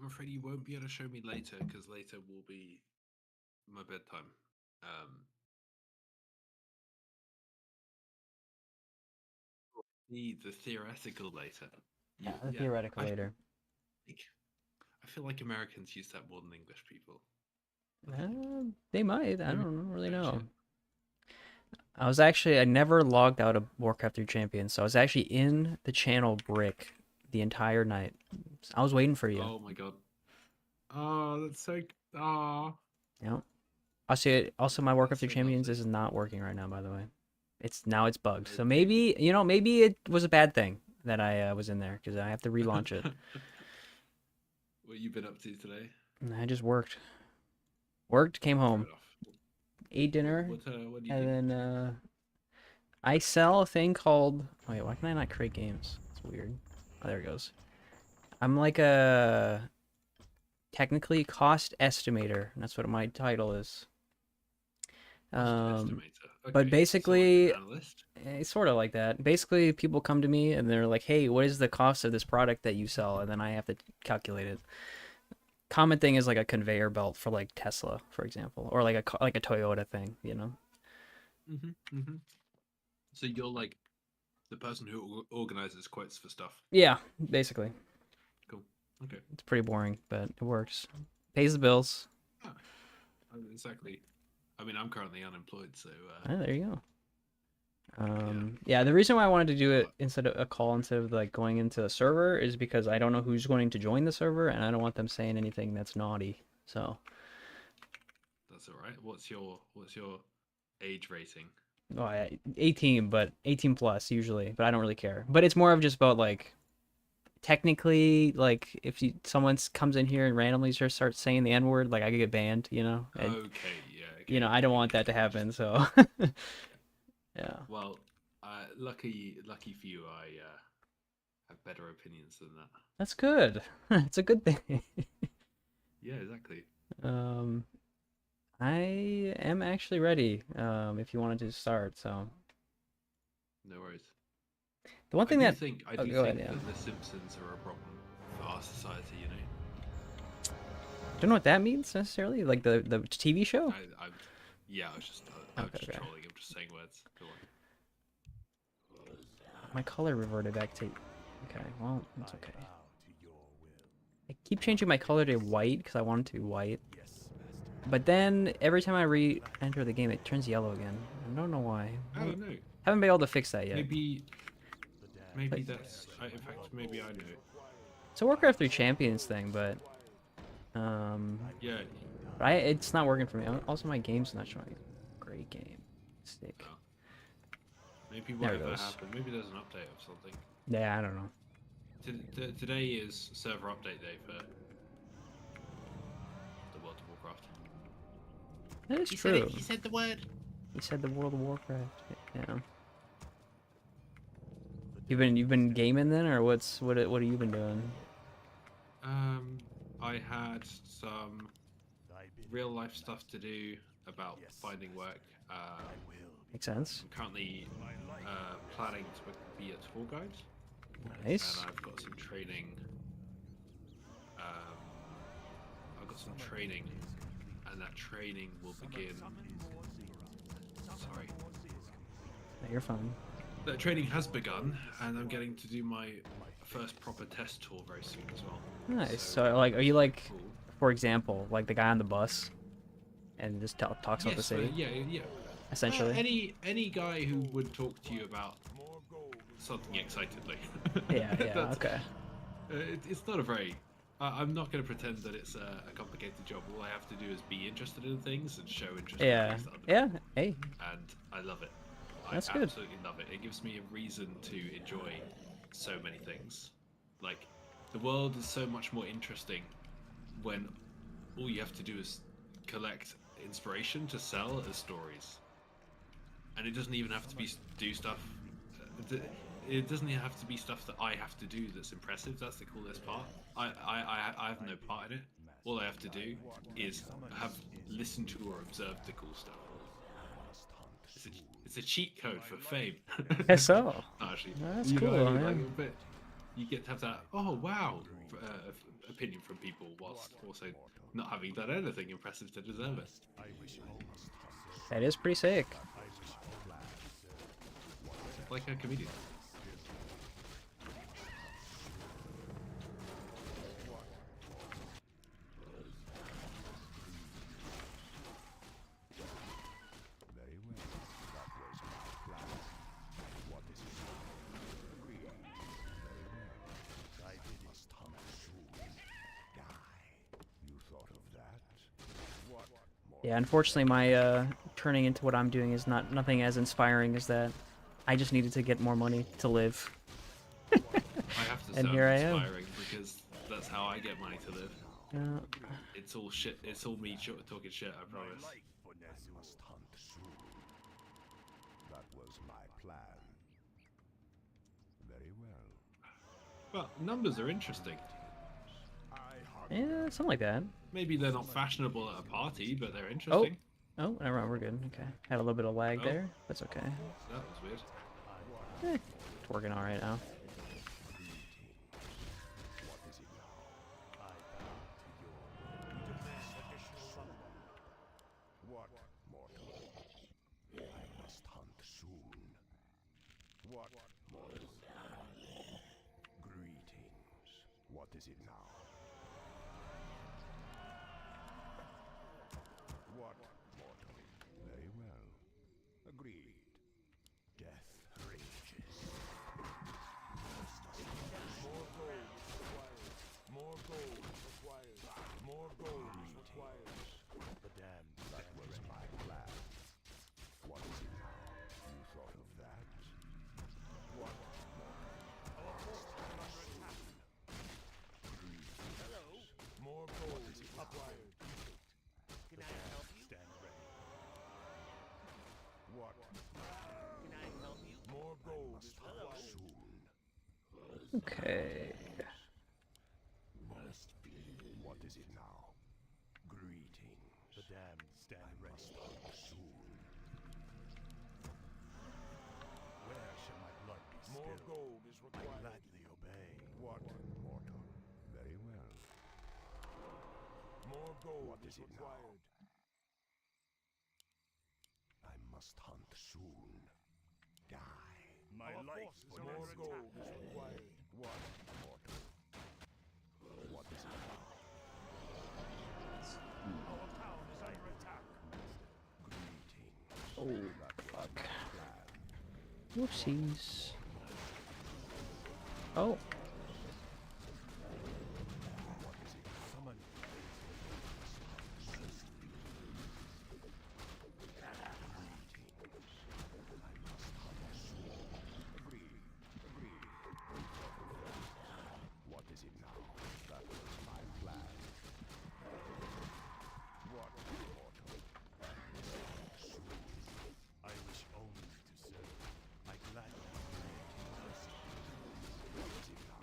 I'm afraid you won't be able to show me later because later will be my bedtime. The theoretical later. Yeah, the Yeah, theoretical later. like, I feel like Americans use that more than English people. They might. I Maybe don't really don't know. shit. I never logged out of Warcraft 3 Champions, so I was actually in the channel brick the entire night. I was waiting for you. Oh my god. Oh, that's so. Oh, Yeah. Also, my Warcraft that's 3 so Champions lovely. is not working right now, by the way. It's bugged. So Okay. maybe it was a bad thing that I was in there because I have to relaunch it. What you been up to today? And I just worked, came Fair home, enough. ate dinner, What do you and do? then I sell a thing called. Wait, why can I not create games? It's weird. Oh, there it goes. I'm like a technically cost estimator. And that's what my title is. Cost Um, estimator. but Okay, so like an basically, analyst. it's sort of like that. Basically, people come to me and they're like, "Hey, what is the cost of this product that you sell?" And then I have to calculate it. Common thing is like a conveyor belt for like Tesla, for example, or like a Toyota thing, you know? Mm-hmm. So you're like the person who organizes quotes for stuff. Yeah, basically. Cool. Okay. It's pretty boring, but it works. Pays the bills. Ah, exactly. I mean, I'm currently unemployed, so Ah, there you go. yeah. Yeah, the reason why I wanted to do it But instead of a call instead of like going into a server is because I don't know who's going to join the server and I don't want them saying anything that's naughty. So, that's all right. What's your age rating? well, 18, but 18 plus usually, but I don't really care. But it's more of just about like technically like if someone comes in here and randomly just starts saying the N word, like I could get banned, you know? And Okay. Yeah. Okay. I don't Okay. want that to Okay. happen, so yeah. Well, lucky for you, I have better opinions than that. That's good. It's a good thing. Yeah. Exactly. Um I am actually ready if you wanted to start. So, No worries. the one I thing do that think I oh, do go ahead, think yeah. that The Simpsons are a problem for our society. You know. Don't know what that means necessarily, like the TV show? I yeah. I was Okay, just okay. trolling. I'm just saying words. Go on. My color reverted back to okay, well, it's okay. I keep changing my color to white because I want it to be white. But then every time I re-enter the game, it turns yellow again. I don't know why. Oh no. Haven't been able to fix that yet. Maybe But that's. In fact, maybe I know. it's a Warcraft 3 Champions thing, but um, Yeah. it's not working for me. Also, my game's not showing. Great game. Stick. Oh, maybe There it whatever goes. happened. Maybe there's an update of something. Yeah, I don't know. Today is server update day for the World of Warcraft. That is He said it. true. He said the word. You said the World of Warcraft. Yeah. You've been gaming then, or what have you been doing? I had some real life stuff to do about finding work. Makes sense. I'm currently planning to be a tour guide, and Nice. I've got some training. Um, I've got some training, and that training will begin. Sorry, No, you're fine. that training has begun, and I'm getting to do my first proper test tour very soon as well. Nice. So So, like, are you super like, cool. for example, like the guy on the bus, and just talks about the Yes, city, yeah. essentially? Any guy who would talk to you about something excitedly. Yeah. Yeah. That's Okay. it's not a very. I'm not going to pretend that it's a complicated job. All I have to do is be interested in things and show interest in Yeah. things that other Yeah. people, Hey, and I love it. I that's good. absolutely love it. It gives me a reason to enjoy so many things. Like the world is so much more interesting when all you have to do is collect inspiration to sell as stories, and it doesn't even have to be do stuff. It doesn't even have to be stuff that I have to do that's impressive. That's the coolest part. I have no part in it. All I have to do is have listened to or observed the cool stuff. It's a cheat code for fame. Guess so. Actually, That's you know what I cool, mean? Like man. a bit. you get to have that, oh wow, opinion from people whilst also not having done anything impressive to deserve it. That is pretty sick. Like a comedian. Yeah, unfortunately, my turning into what I'm doing is nothing as inspiring as that. I just needed to get more money to live, I have to and sound here I am. inspiring because that's how I get money to live. Yeah. It's all shit. It's all me talking shit. I promise. I must hunt soon. That was my plan. Very well. But numbers are interesting. Yeah, something like that. Maybe they're not fashionable at a party, but they're Oh, interesting. oh, never mind, we're good. Okay, had a little bit of lag Oh. there. That's okay. That was weird. It's working all right now. What, mortal? I must hunt soon. What, mortal? Greetings. What is it now? What, mortal? Very well. Agreed. Death rages. More gold is required. More gold is required. More gold is required. The damned, that was my plan. What is it now? You thought of that? What? Our forces are under attack. Hello. More gold is required. Can I help you? Stand ready. What? Can I help you? More gold is required. Soon. Okay. Must be. What is it now? Greetings. The damned stand ready. Soon. Where shall my blood be spilled? More gold is I required. gladly obey. What, mortal? Very well. More gold What is it now? required. I must hunt soon. Die. My life is more gold is required. What, mortal? What is it now? Our town is under attack. Greetings. Oh, fuck. Plan. Whoopsies. Oh. Summon. What is it now? That was my plan. What, mortal? I wish only to serve. I gladly obey. What is it now?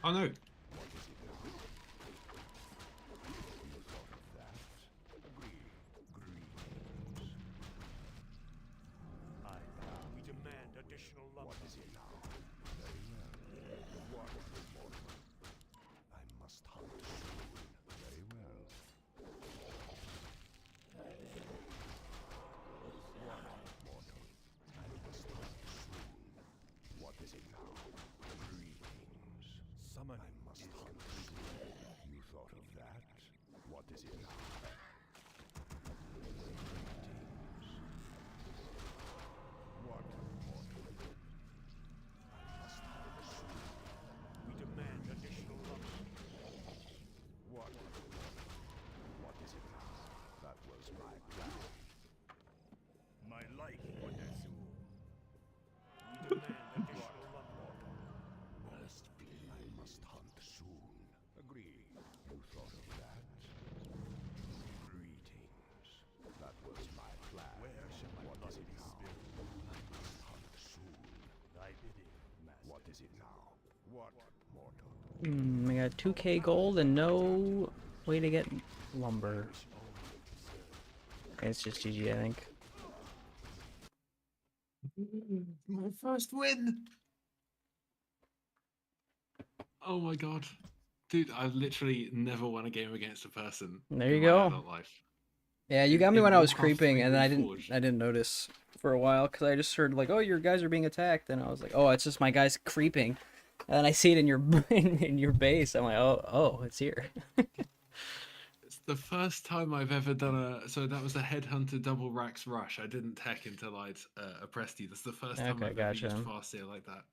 Oh no. We demand additional lumber. What is it now? Very well. What is mortal? I must hunt soon. Very well. What mortal? I must hunt soon. What is it now? Greetings. Summoning I must hunt soon. You thought of that? What is it now? What mortal? I must hunt soon. We demand additional lumber. What? What is it now? That was my plan. My life for Nezul. We demand additional lumber. Must be. I must hunt soon. Agree. You thought of that? Greetings. That was my plan. Where shall my What blood is it be now? spilled? I must hunt soon. Thy bidding, master. What is it now? What mortal? I got 2k gold and no way to get lumber. Wish only to serve. Okay, it's just GG, I think. My first win. Oh my god. Dude, I've literally never won a game against a person There you in my go. adult life. Yeah, you In- got me in when I was Warcraft creeping, 3 and then Reforged. I didn't notice for a while because I just heard like, oh, your guys are being attacked, and I was like, oh, it's just my guys creeping, and then I see it in your in your base. I'm like, oh, it's here. It's the first time I've ever done a. So that was a Headhunter double racks rush. I didn't tech until I'd oppressed you. That's the first time Okay, I've ever gotcha. used Farseer like that.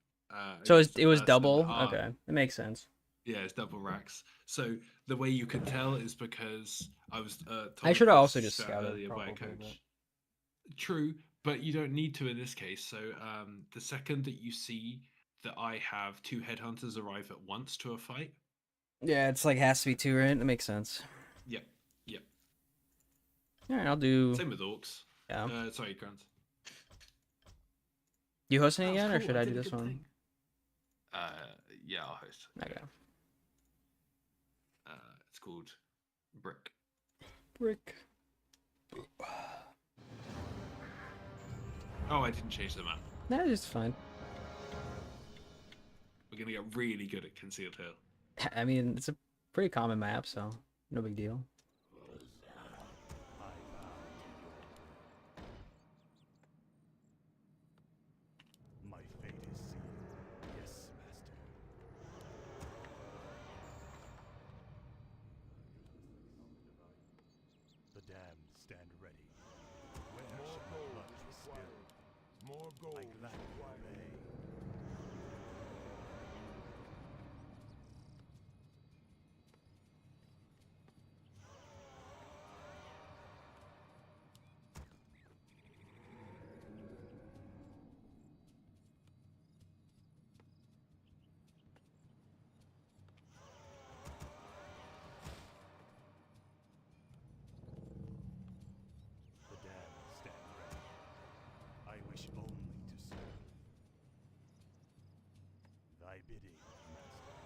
So Against a it was person. double. Okay, it makes sense. Yeah, it's double racks. So the way you can tell is because I was. I told should have this also just stat scouted earlier by a probably, coach. True, but you don't need to in this case. So the second that you see that I have two headhunters arrive at once to a fight. Yeah, it's like has to be two, right? That makes sense. Yep, yep. All right, I'll do. Same with orcs. Yeah. Sorry, Grant. You hosting That was again, or cool, should I did do a this good one? thing. Yeah, I'll host. Okay. It's called Brick. Brick. Oh, I didn't change the map. That is fine. We're gonna get really good at Concealed Hill. I mean, it's a pretty common map, so no big deal. My fate is sealed. Yes, master. The damned stand ready. Where More shall my gold blood is be required. spilled? More I gold is gladly required. obey. The damned stand ready. I wish only to serve. Thy bidding, master.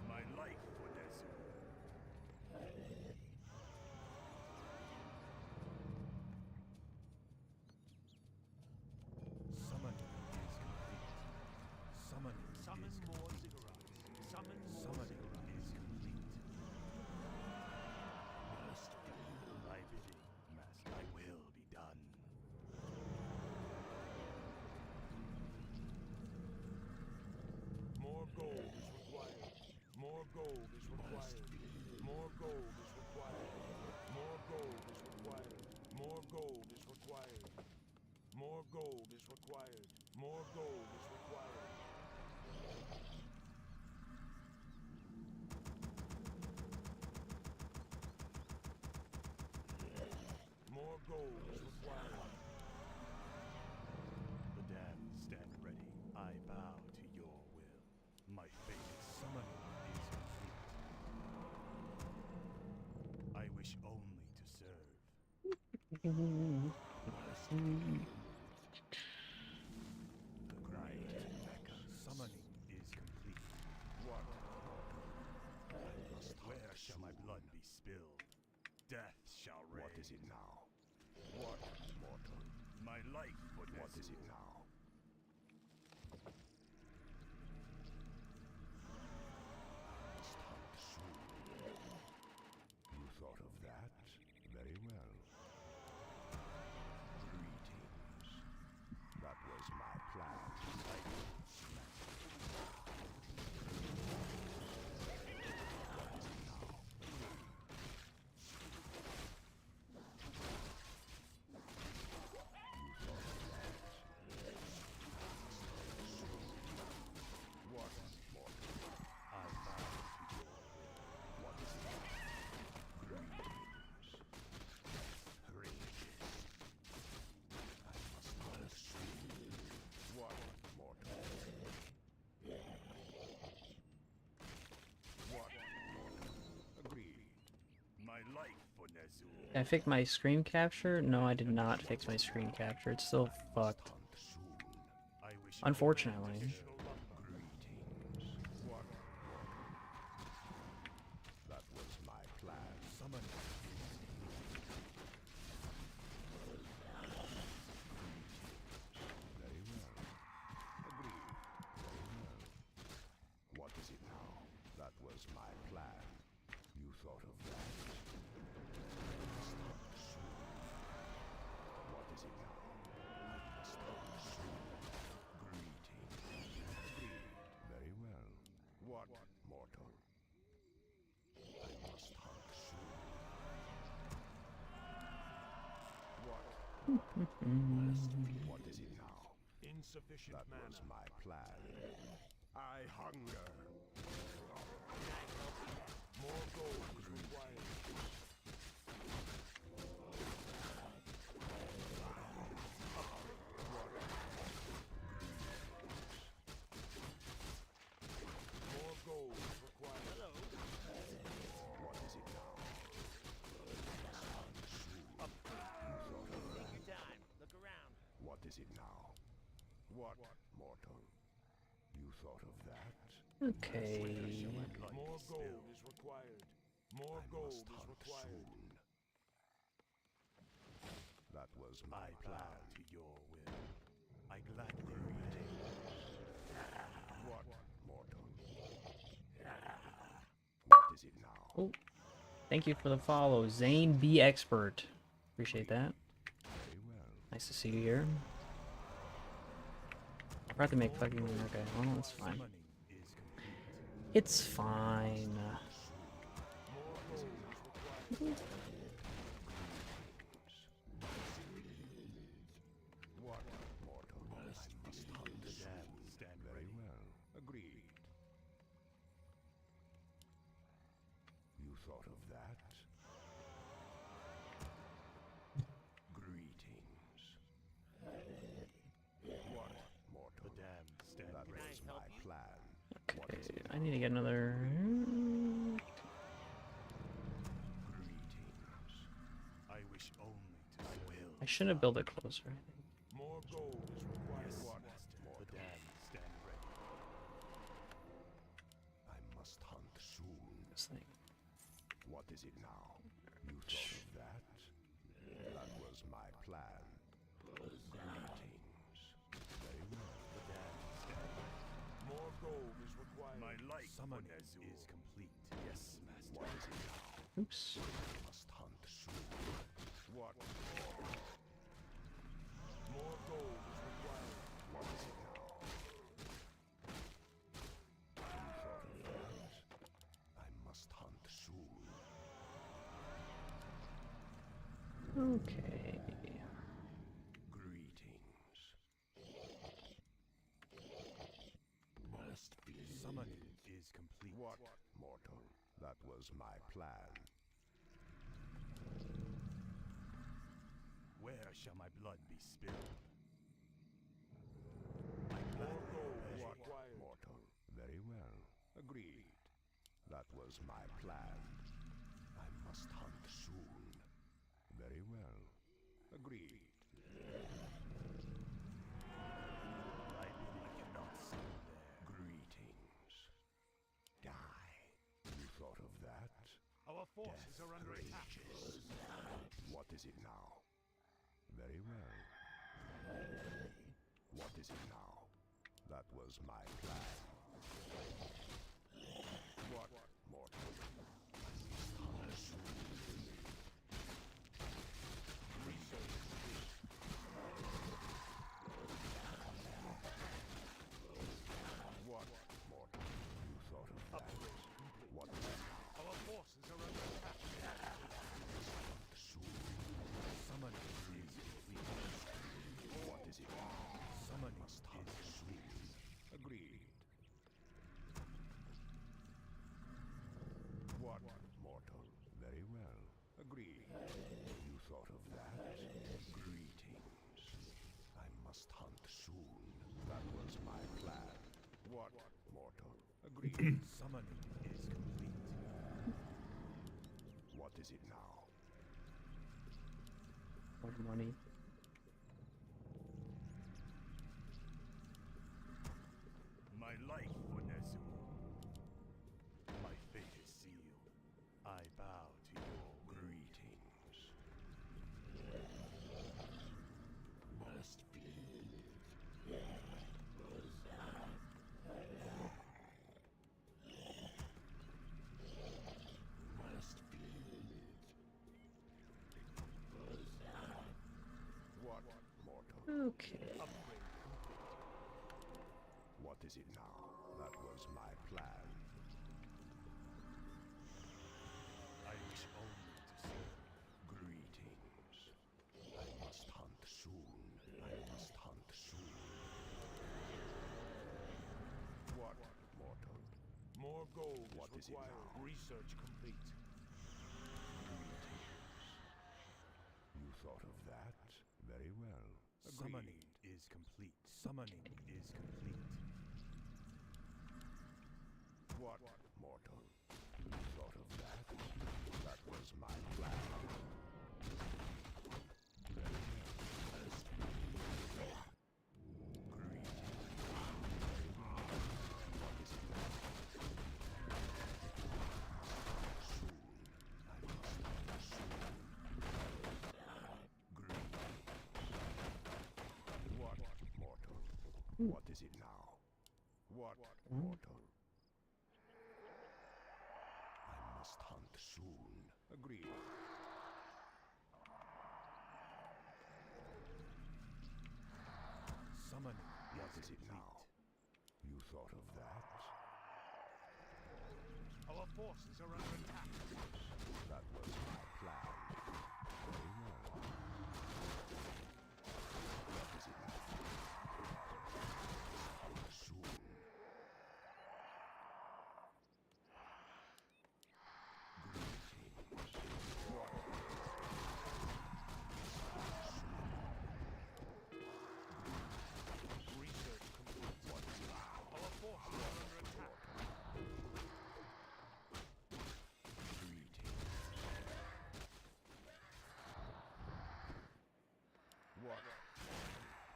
My life for Nezul. Summoning is complete. Summoning Summon is more complete. ziggurats. Summon more Summoning ziggurats. is complete. Thy bidding, master. Thy will be done. More gold is required. More gold is required. More gold is required. More gold is required. More gold is required. More gold is required. More gold is required. More gold is required. The damned stand ready. I bow to your will. My fated summoning is complete. I wish only to serve. The grind to Mecca. Summoning is complete. What Death shall reign. What is it now? What, mortal? My life for Nezu. What is it now? Must hunt soon. You thought of that? Very well. Greetings. That was my plan. Life for Nezu. Did I fix my screen capture? No, I did not fix my screen capture. It's still fucked. Unfortunately. Greetings. What? That was my plan. Summon. Very well. Agreed. Very well. What is it now? That was my plan. You thought of that? What is it now? I must hunt soon. Greetings. Agreed. Very well. What, mortal? I must hunt soon. What? What is it now? Insufficient That mana. was my plan. I hunger. More gold is required. More gold is required. Hello. What is it now? Take your time. Look around. What is it now? What, mortal? You thought of that? Okay. More gold is required. More gold is required. Soon. That was my plan. To your will. I gladly obey. What, mortal? What is it now? Oh, thank you for the follow, Zane B Expert. Appreciate that. Very well. Nice to see you here. I forgot to make fucking. Okay, well, that's fine. Summoning is complete. It's fine. More gold is required. What, mortal? I must hunt the damned. Stand very well. Agreed. You thought of that? Greetings. What, mortal? The damned stand that Can I was help my you? plan. Okay, I need to get another. Greetings. I wish only to will. I should have built it closer. I think. More gold is required. What, mortal? The damned stand ready. I must hunt soon. This thing. What is it now? You thought of that? That was my plan. Greetings. Very well. The damned stand ready. More gold is required. My life is complete. Yes, master. What is it now? Oops. I must hunt soon. What? More gold is required. What is it now? You thought of that? I must hunt soon. Okay. Greetings. Must be. Summoning is complete. What, mortal? That was my plan. Where shall my blood be spilled? More gold is What, required. mortal? Very well. Agreed. That was my plan. I must hunt soon. Very well. Agreed. I cannot see there. Greetings. Die. You thought of that? Our forces are under attack. What is it now? Very well. What is it now? That was my plan. What, mortal? What, mortal? You thought of that? What then? Our forces are under attack. Summon What is it now? Summon must hunt soon. Agreed. What, mortal? Very well. Agreed. You thought of that? Greetings. I must hunt soon. That was my plan. What, mortal? Agreed. Summoning is complete. What is it now? More money. My life for Nezu. My fate is sealed. I bow to your Greetings. must be. Must be. What, mortal? Okay. Upgrade. What is it now? That was my plan. I wish only to serve. Greetings. I must hunt soon. I must hunt soon. What, mortal? More gold What is is it required. now? Research complete. Greetings. You thought of that? Very well. Agreed. Summoning is complete. Summoning is complete. What, mortal? You thought of that? That was my plan. Very well. Greetings. What is it now? Soon. I must hunt soon. Greetings. What, mortal? What is it now? What, mortal? I must hunt soon. Agreed. Summoning What is it now? You thought of that? Our forces are under attack. That was my plan. Very well. What is it now? Soon. Greetings. What? Research complete. What is it now? Our forces are under attack. Greetings. What?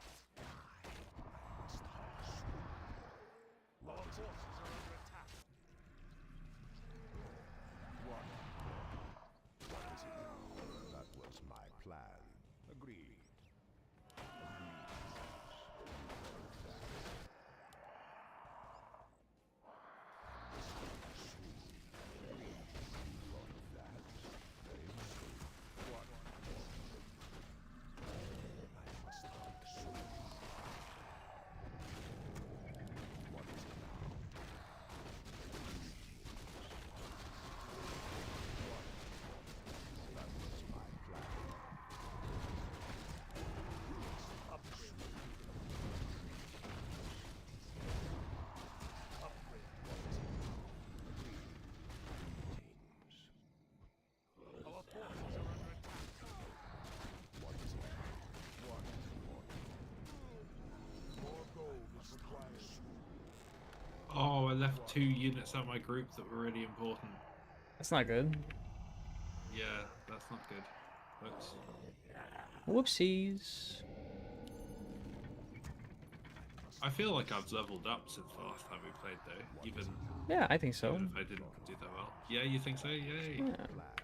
I must hunt soon. Our What is forces it? are under attack. What? What is it now? That was my plan. Agreed. Agreed. What? I must hunt soon. What is it now? That was my plan. Upgrade. Upgrade. Greetings. Our forces are under attack. What is it now? What? More gold is required. Oh, I left 2 units out of my group that were really important. That's not good. Yeah, that's not good. Folks. Whoopsies. I feel like I've leveled up since the last time we played, though. Even Yeah, I think so. if I didn't do that well. Yeah, you think so? Yay! Yeah. Plan.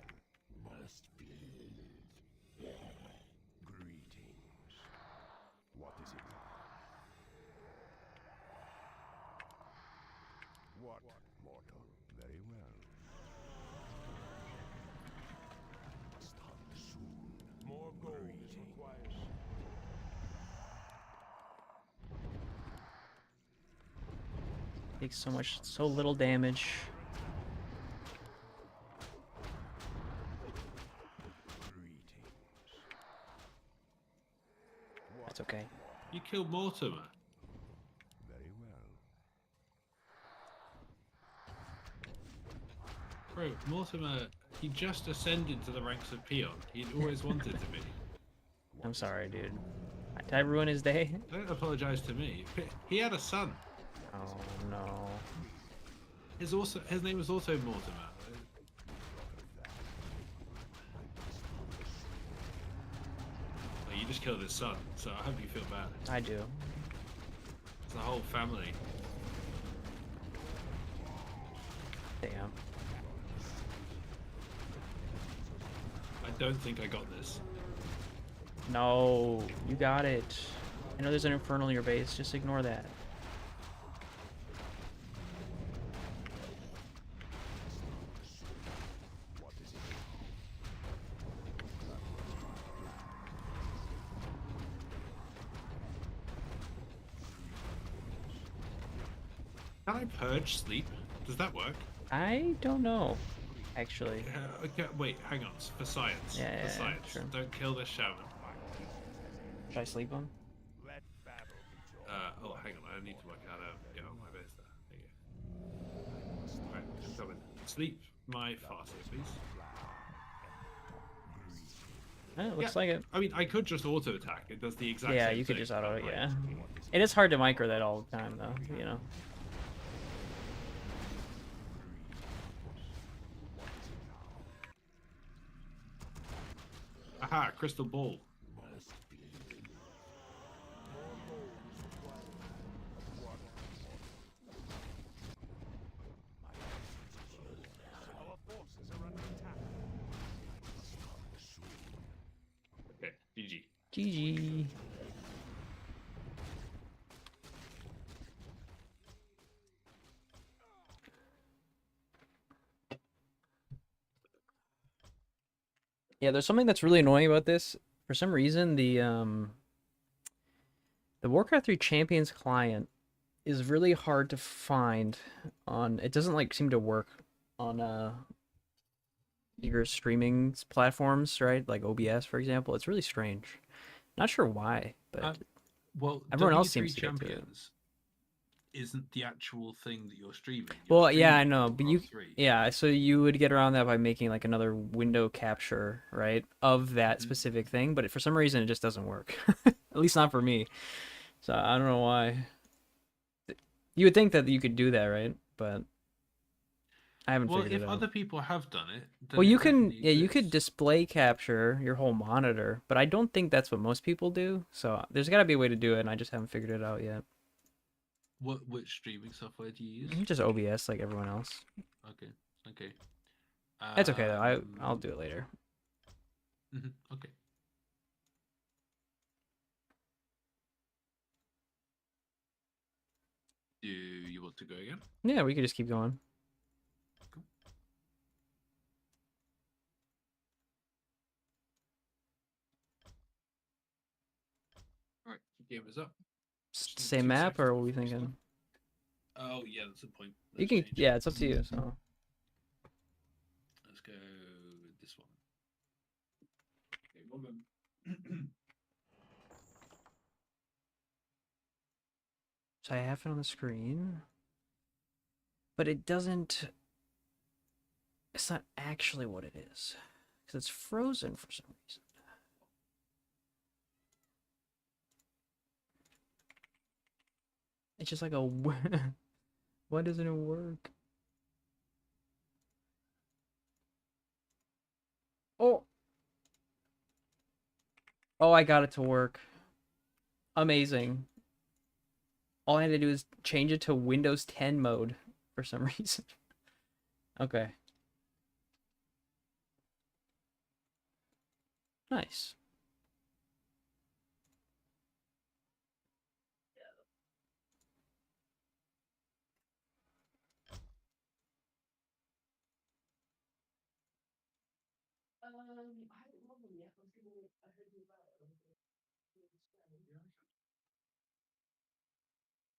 Takes so little damage. That's okay. You killed Mortimer. Very well. Bro, Mortimer, he just ascended to the ranks of peon. He'd always wanted to be. I'm sorry, dude. Did I ruin his day? Don't apologize to me. He had a son. Oh no. His name was also Mortimer. Well, you just killed his son, so I hope you feel bad. I do. It's the whole family. Damn. I don't think I got this. No, you got it. I know there's an infernal in your base. Just ignore that. Can I purge sleep? Does that work? I don't know, actually. Okay, wait, hang on. For science. Yeah, For science. sure. Don't kill this shaman. Should I sleep on? Let battle be joined. Oh, hang on. I need to work out how to get on my base there. There you go. Alright, I'm coming. Sleep my fast here, please. It looks like it. I mean, I could just auto attack. It does the exact Yeah, same you could thing, just auto. but, like, Yeah. It is hard to micro that all the time, though. You know. Aha, crystal ball. Our forces are under attack. Okay, GG. GG. Yeah, there's something that's really annoying about this. For some reason, the Warcraft 3 Champions client is really hard to find on. It doesn't like seem to work on your streaming platforms, right? Like OBS, for example. It's really strange. Not sure why, but Well, everyone else W3 seems to get to it. Champions isn't the actual thing that you're streaming. Well, yeah, I know, streaming but you, War3. yeah, so you would get around that by making like another window capture, right, of that specific thing, but for some reason it just doesn't work. At least not for me. So I don't know why. You would think that you could do that, right? But I haven't Well, figured if it out. other people have done it, then Well, it you can, definitely yeah, you could exists. display capture your whole monitor, but I don't think that's what most people do. So there's got to be a way to do it, and I just haven't figured it out yet. Which streaming software do you use? Just OBS like everyone else. Okay, okay. That's okay though. I'll do it later. Okay. Do you want to go again? Yeah, we could just keep going. Cool. All right, game is up. Just need Same 2 map, seconds or what are we before we thinking? start. Oh yeah, that's the point. You Let's can, change. yeah, it's up to you. So Let's go with this one. Okay, woman. so I have it on the screen, but it doesn't. It's not actually what it is because it's frozen for some reason. It's just like a. Why doesn't it work? Oh. Oh, I got it to work. Amazing. All I had to do is change it to Windows 10 mode for some reason. Okay. Nice.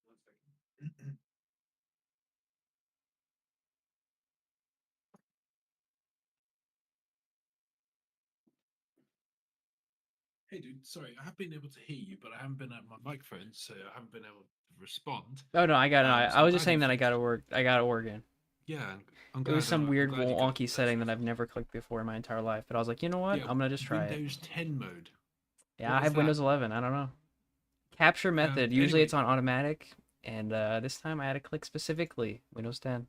One second. Hey, dude. Sorry, I have been able to hear you, but I haven't been at my microphone, so I haven't been able to respond. Oh no, I got it. So I I'm was just glad you saying that finished. I got it working. Yeah, I'm It was glad. some I'm weird glad you got wonky that setting that stuff. I've never clicked before in my entire life, but I was like, you know what? Yeah, I'm gonna just try it. Windows 10 mode. Yeah, What I is have that? Windows 11. I don't know. Capture method. Usually Anyway, it's on automatic, and this time I had to click specifically Windows 10.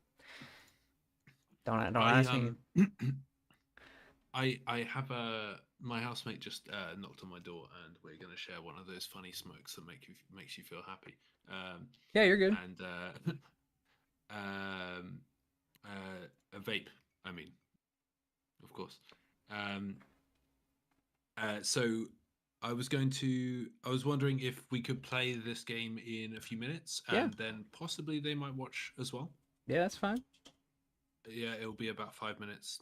Don't I ask me. I have a my housemate just knocked on my door, and we're gonna share one of those funny smokes that makes you feel happy. Yeah, you're good. And um, a vape. I mean, of course. Um, so I was wondering if we could play this game in a few minutes, Yeah, and then possibly they might watch as well. yeah, that's fine. Yeah, it'll be about 5 minutes,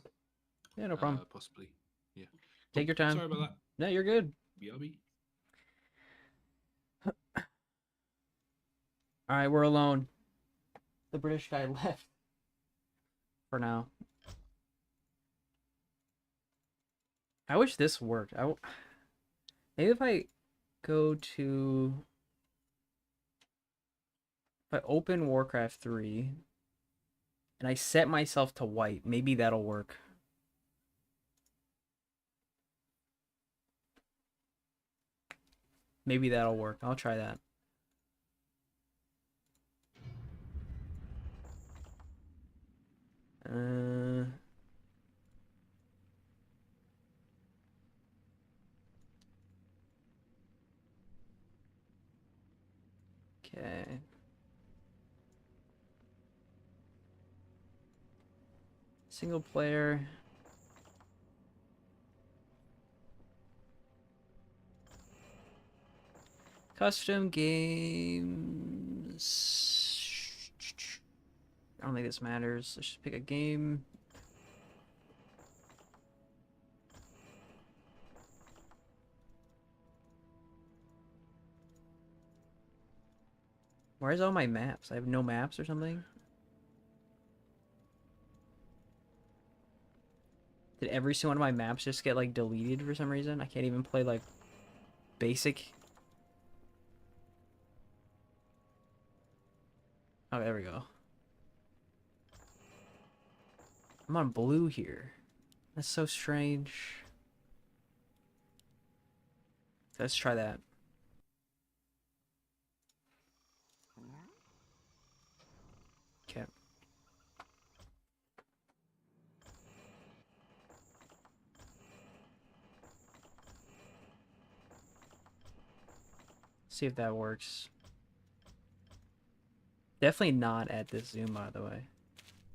Yeah, no problem. possibly. Yeah. Take Cool. your time. Sorry about that. No, you're good. BRB. All right, we're alone. The British guy left for now. I wish this worked. Maybe if I go to if I open Warcraft 3 and I set myself to white, maybe that'll work. Maybe that'll work. I'll try that. Uh, okay. Single player. Custom games. I don't think this matters. Let's just pick a game. Where's all my maps? I have no maps or something? Did every single one of my maps just get like deleted for some reason? I can't even play like basic. Oh, there we go. I'm on blue here. That's so strange. Let's try that. Okay. See if that works. Definitely not at this zoom, by the way.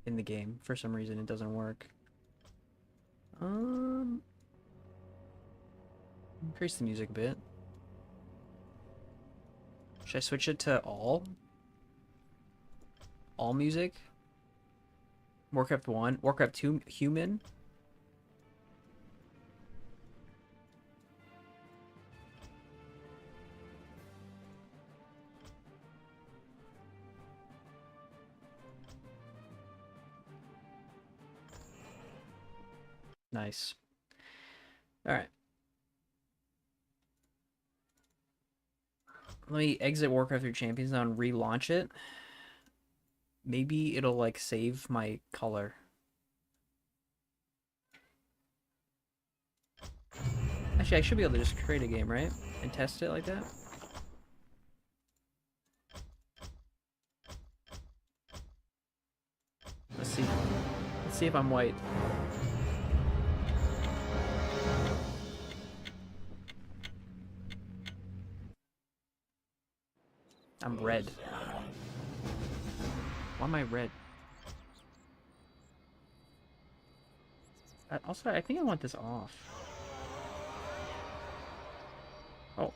In the game. For some reason, it doesn't work. Increase the music a bit. Should I switch it to all? All music? Warcraft 1? Warcraft 2 human? Nice. Alright. Let me exit Warcraft 3 Champions now and relaunch it. Maybe it'll like save my color. Actually, I should be able to just create a game, right? And test it like that. Let's see. Let's see if I'm white. I'm red. Why am I red? Also, I think I want this off. Oh.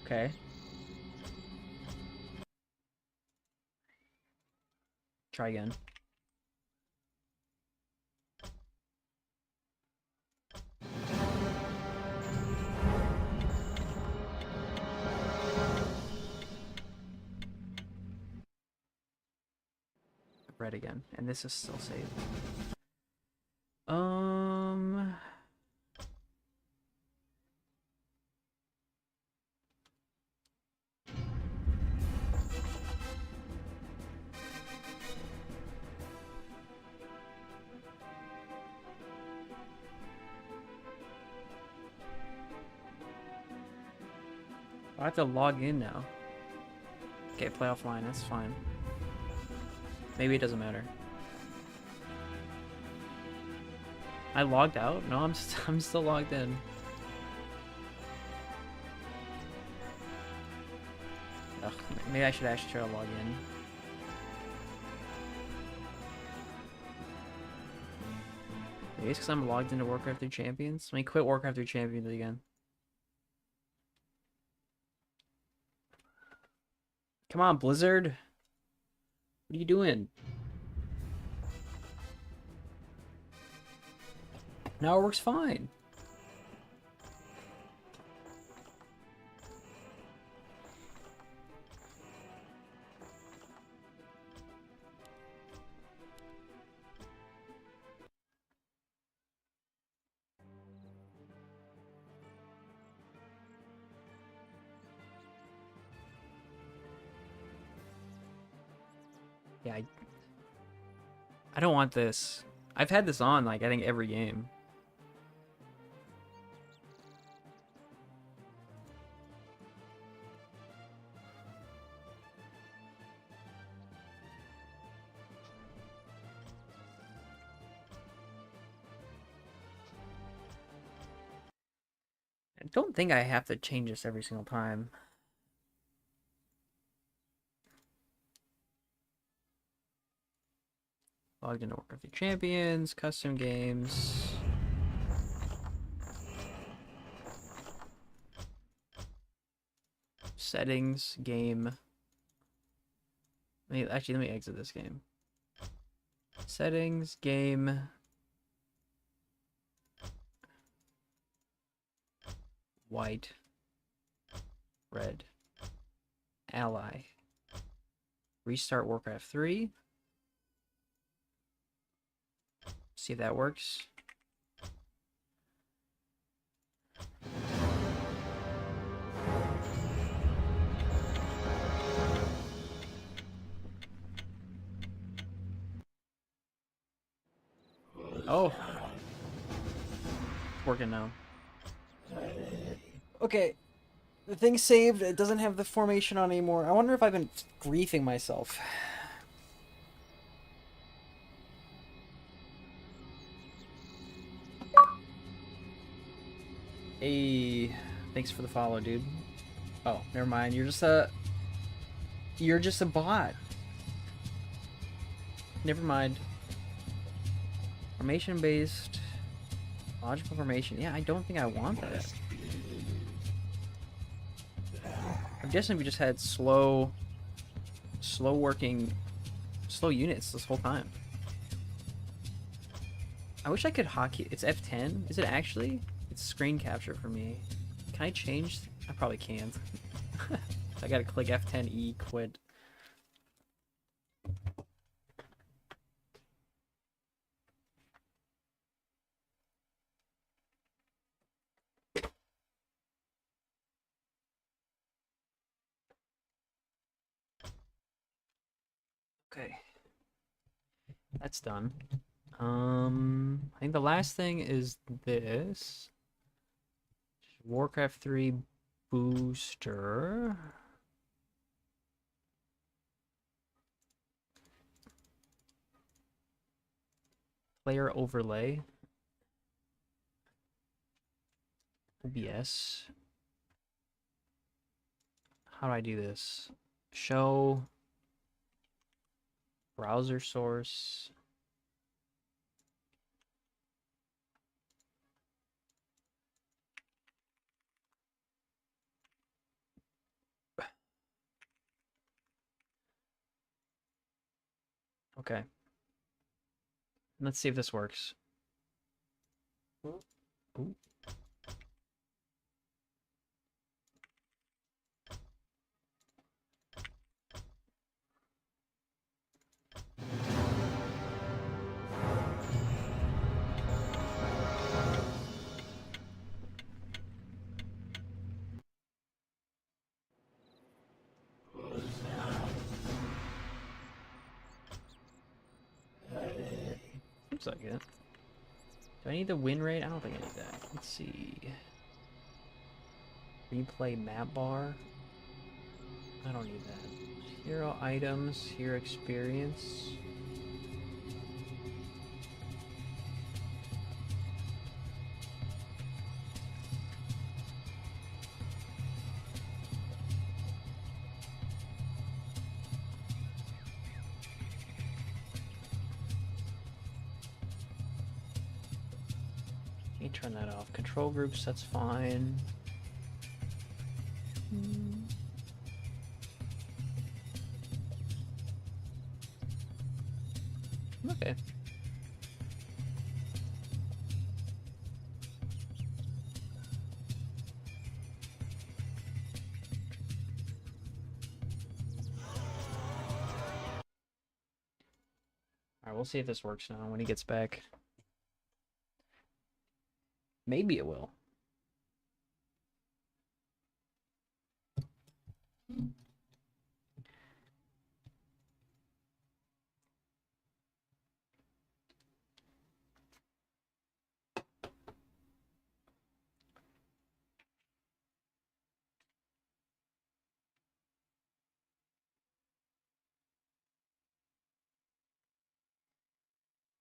Okay. Try again. Red again, and this is still saved. I have to log in now. Okay, play offline, that's fine. Maybe it doesn't matter. I logged out? No, I'm still logged in. Ugh, maybe I should actually try to log in. Maybe it's because I'm logged into Warcraft 3 Champions. Let me quit Warcraft 3 Champions again. Come on, Blizzard. What are you doing? Now it works fine. Yeah, I don't want this. I've had this on, like, I think every game. I don't think I have to change this every single time. Logged into Warcraft 3 Champions, custom games. Settings, game. Let me exit this game. Settings, game. White. Red. Ally. Restart Warcraft 3. See if that works. Oh. It's working now. Okay. The thing's saved. It doesn't have the formation on anymore. I wonder if I've been griefing myself. Hey, thanks for the follow, dude. Oh, never mind. You're just a bot. Never mind. Formation based, logical formation. Yeah, I don't think I want that. I'm guessing we just had slow units this whole time. I wish I could hotkey. It's F10. Is it actually? It's screen capture for me. Can I change? I probably can't. I gotta click F10E, quit. Okay. That's done. I think the last thing is this. Warcraft 3 booster. Player overlay. OBS. How do I do this? Show browser source. Okay. Let's see if this works. Ooh. Looks like it. Do I need the win rate? I don't think I need that. Let's see. Replay map bar. I don't need that. Hero items, hero experience. Let me turn that off. Control groups, that's fine. Okay. Alright, we'll see if this works now when he gets back. Maybe it will.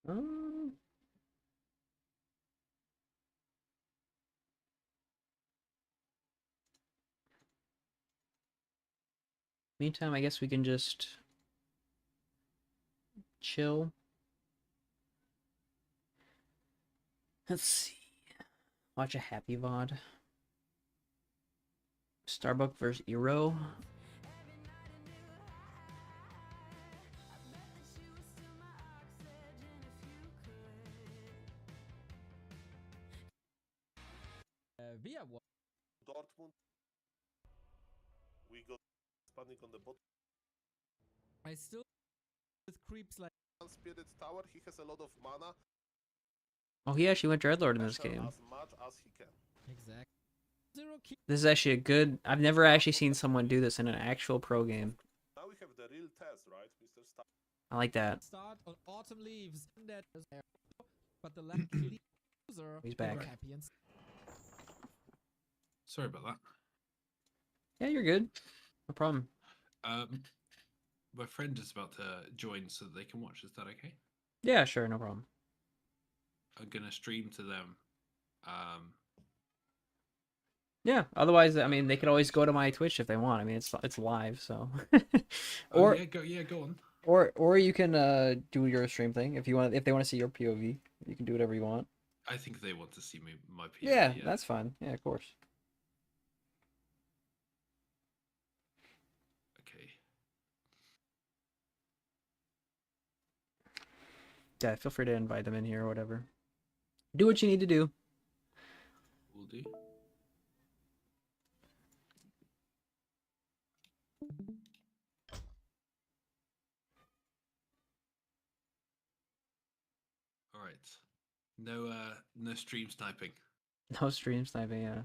Um, Meantime, I guess we can just chill. Let's see. Watch a happy VOD. Starbuck versus Eero. Via what? Dortmund. We got Hispanic on the bottom. I still with creeps like Spirit Tower, he has a lot of mana. Oh, he actually went Dreadlord in this Pressure game. as much as he can. exactly zero key. This is actually a good... I've never actually seen someone do this in an actual pro game. Now we have the real test, right, Mr. Star? I like that. Start on autumn leaves. That is there. But the left loser. He's they were back. happy and Sorry about that. Yeah, you're good. No problem. My friend is about to join so that they can watch. Is that okay? Yeah, sure, no problem. I'm gonna stream to them. Yeah, otherwise, I mean, they could always go to my Twitch if they want. I mean, it's live, so. Oh, or go on. or you can do your stream thing if you want. If they want to see your POV, you can do whatever you want. I think they want to see me my POV. Yeah, that's fine. Yeah, of course. Okay. Yeah, feel free to invite them in here or whatever. Do what you need to do. Will do. All right. No stream sniping. No stream sniping. Yeah.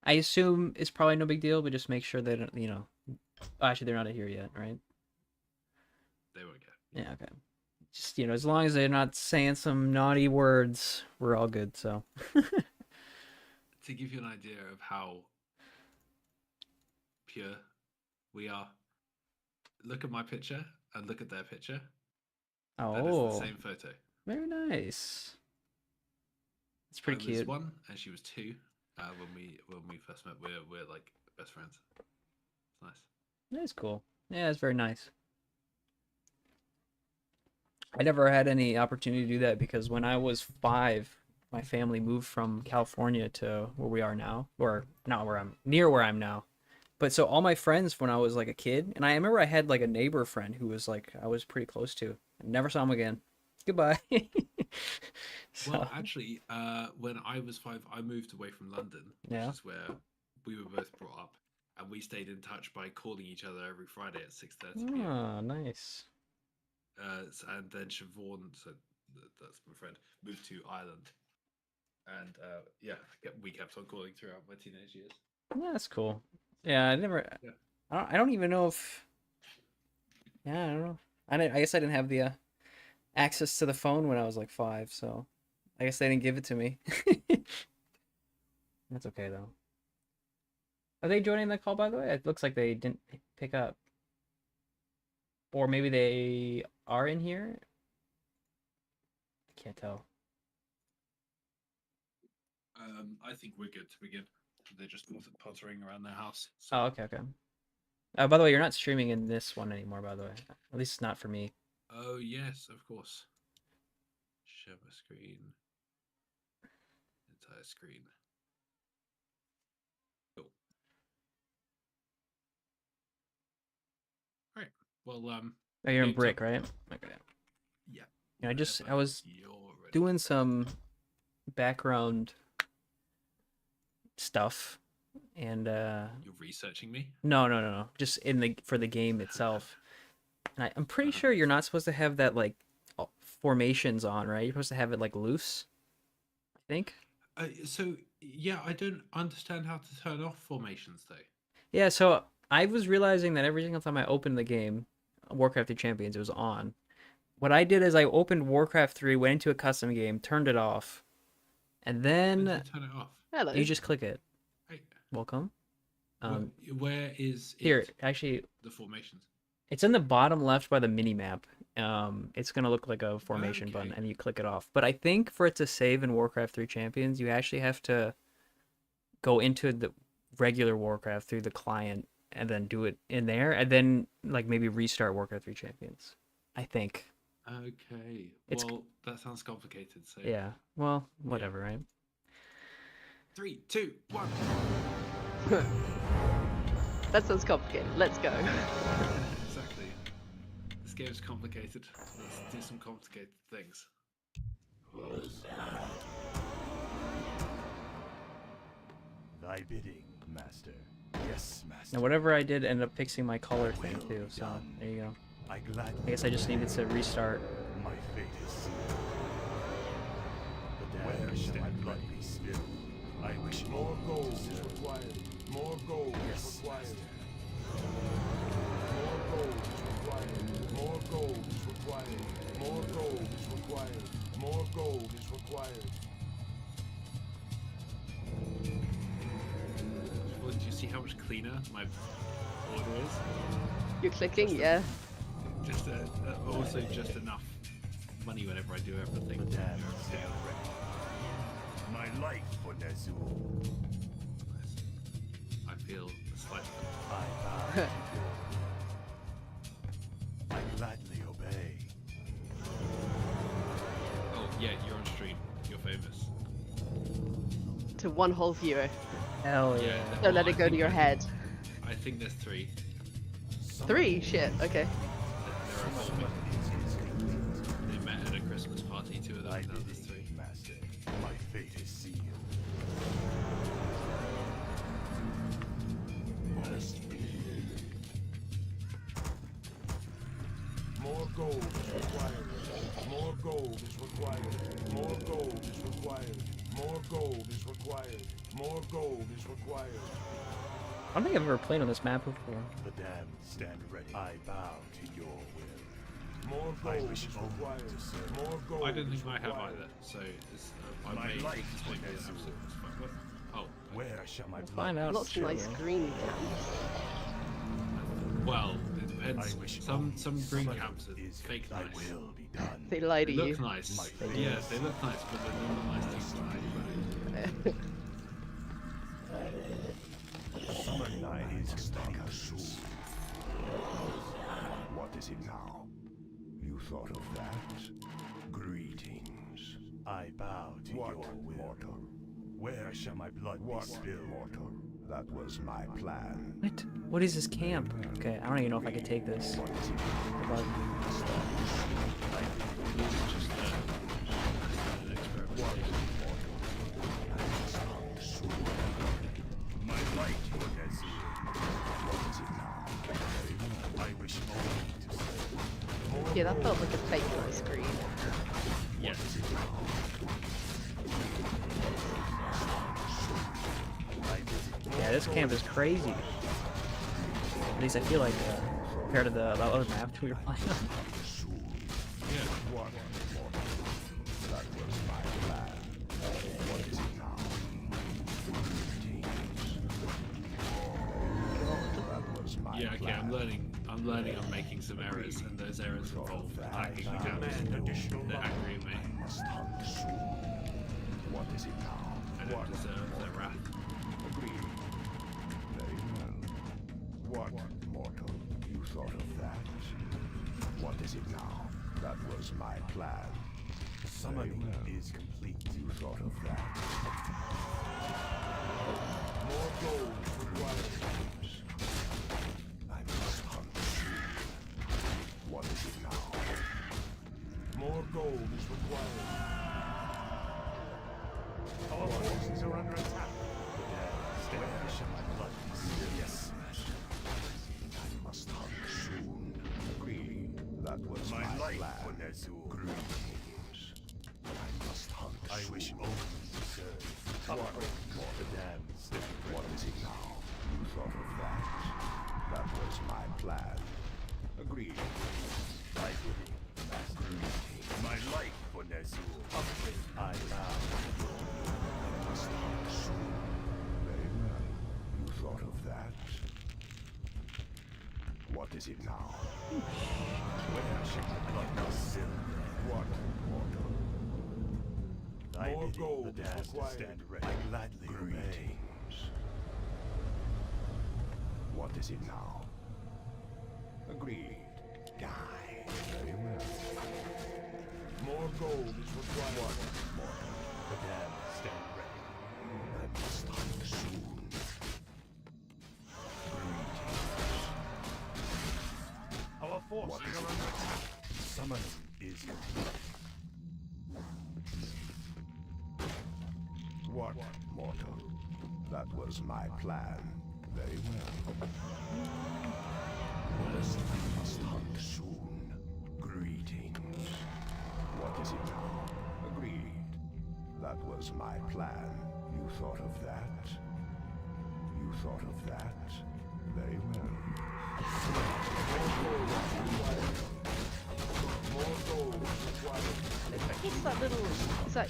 I assume it's probably no big deal, but just make sure they don't. Actually, they're not here yet, right? They won't get. Yeah. Okay. Just as long as they're not saying some naughty words, we're all good. So. To give you an idea of how pure we are, look at my picture and look at their picture. That is Oh. the same photo. Very nice. It's pretty I was cute. 1 and she was 2. When we first met, we're like best friends. It's nice. That's cool. Yeah, it's very nice. I never had any opportunity to do that because when I was 5, my family moved from California to where we are now, or not where I'm near where I'm now. But so all my friends when I was like a kid, and I remember I had like a neighbor friend who was like I was pretty close to. I never saw him again. Goodbye. So, Well, actually, when I was 5, I moved away from London, which Yeah. is where we were both brought up, and we stayed in touch by calling each other every Friday at 6:30 p.m. oh, nice. And then Siobhan, so that's my friend, moved to Ireland, and yeah, we kept on calling throughout my teenage years. Yeah, that's cool. Yeah, I never. Yeah. I don't even know if. Yeah, I don't know. I guess I didn't have the access to the phone when I was like 5, so I guess they didn't give it to me. That's okay though. Are they joining the call, by the way? It looks like they didn't pick up. Or maybe they are in here? I can't tell. I think we're good to begin. They're just pottering around their house. Oh, okay, okay. By the way, you're not streaming in this one anymore, by the way. At least not for me. Oh, yes, of course. Share my screen. Entire screen. Cool. Right. Well, Oh, you're in game's Brick, up. right? Okay. Yeah. Yeah, I whenever was you're ready. doing some background stuff, and You're researching me? no, just for the game itself. And I'm pretty sure you're not supposed to have that like formations on, right? You're supposed to have it like loose, I think. So yeah, I don't understand how to turn off formations though. Yeah, so I was realizing that every single time I opened the game, Warcraft 3 Champions, it was on. What I did is I opened Warcraft 3, went into a custom game, turned it off, and How then do you turn it off? Hello. you just click it. Right. Welcome. Where is Here, it? actually, The formations. it's in the bottom left by the mini map. It's gonna look like a formation button, Okay. and you click it off. But I think for it to save in Warcraft 3 Champions, you actually have to go into the regular Warcraft through the client, and then do it in there, and then like maybe restart Warcraft 3 Champions. I think. Okay. It's- Well, that sounds complicated. So Yeah. Well, whatever, right? 3, 2, 1. That sounds complicated. Let's go. Exactly. This game's complicated. Let's do some complicated things. Thy bidding, master. Yes, master. Now, whatever I did ended up fixing my color thing Well too. So done. there you go. I gladly. I guess I just needed to restart. My fate is sealed. But where shall my blood be spilled? I wish More all gold to is serve. required. More gold Yes, is required. master. More gold is required. More gold is required. More gold is required. Well, do you see how much cleaner my order is? You're clicking, yeah. Just also just enough money whenever I do everything. The damned stand ready. My life for Nezul. I feel a slight. I bow to your will. I gladly obey. Oh yeah, you're on stream. You're famous. To one whole viewer. Hell Yeah. yeah. Don't let Well, it go I to your think head. I think there's 3. 3? Shit, okay. They're evolving. They met at a Christmas party. 2 of them. Thy Now there's 3. bidding, master. My fate is sealed. More gold is required. More gold is required. More gold is required. More gold is required. More gold is required. I don't think I've ever played on this map before. The damned stand ready. I bow to your will. More I gold wish is only required. to serve. More gold I don't is think I have required. either. So it's, I My may life just for maybe have Nezul. some. What? Oh. Where shall my blood Find out. Lots of Sure, nice yeah. green cams. Well, it I depends. wish Some only green such caps are is fake thy nice. will be done. They lie to They you. look nice. My Yeah, face. they look nice, but they're not nice to buy. Summon thine instincts. What is it now? You thought of that? Greetings. I bow to your will. Mortal? Where shall my blood be spilled? Mortal? That was my plan. What? What is this camp? Okay, I don't even know if I could take this. But- My light for Nezul. What is it now? I wish only to serve. Yeah, that felt like a fake nice green. Yes. Yeah, this camp is crazy. At least I feel like compared to the other maps we were playing on. Yeah. That was my plan. Yeah, okay, I'm learning. I'm making some errors, and those errors involve attacking the camps. They're angry at me. Must hunt soon. What is it now? I don't deserve their wrath. Agreed. Very well. What, mortal? You thought of that? What is it now? That was my plan. Summoning is complete. You thought of that? More gold is required. I must hunt soon. What is it now? More gold is required. Our forces are under attack. Where shall my blood be spilled? Yes, Master. I must hunt soon. Agreed. That was my life for Ner'zhul. Greetings. I must hunt soon. I wish only to serve. What? The damned. What is it now? You thought of that? That was my plan. Agreed. I will. Master. Greetings. My life for Ner'zhul. I bow. I must hunt soon. Very well. You thought of that? What is it now? Where shall my blood go silver? What, mortal? More gold is required. I gladly obey. What is it now? Agreed. Die. Very well. More gold is required. What, mortal? The damned stand ready. I must hunt soon. Greetings. Our forces are under attack. Summoning is complete. What, mortal? That was my plan. Very well. Yes, I must hunt soon. Greetings. What is it now? Agreed. That was my plan. You thought of that? You thought of that? Very well. More gold is required. It's that little, it's that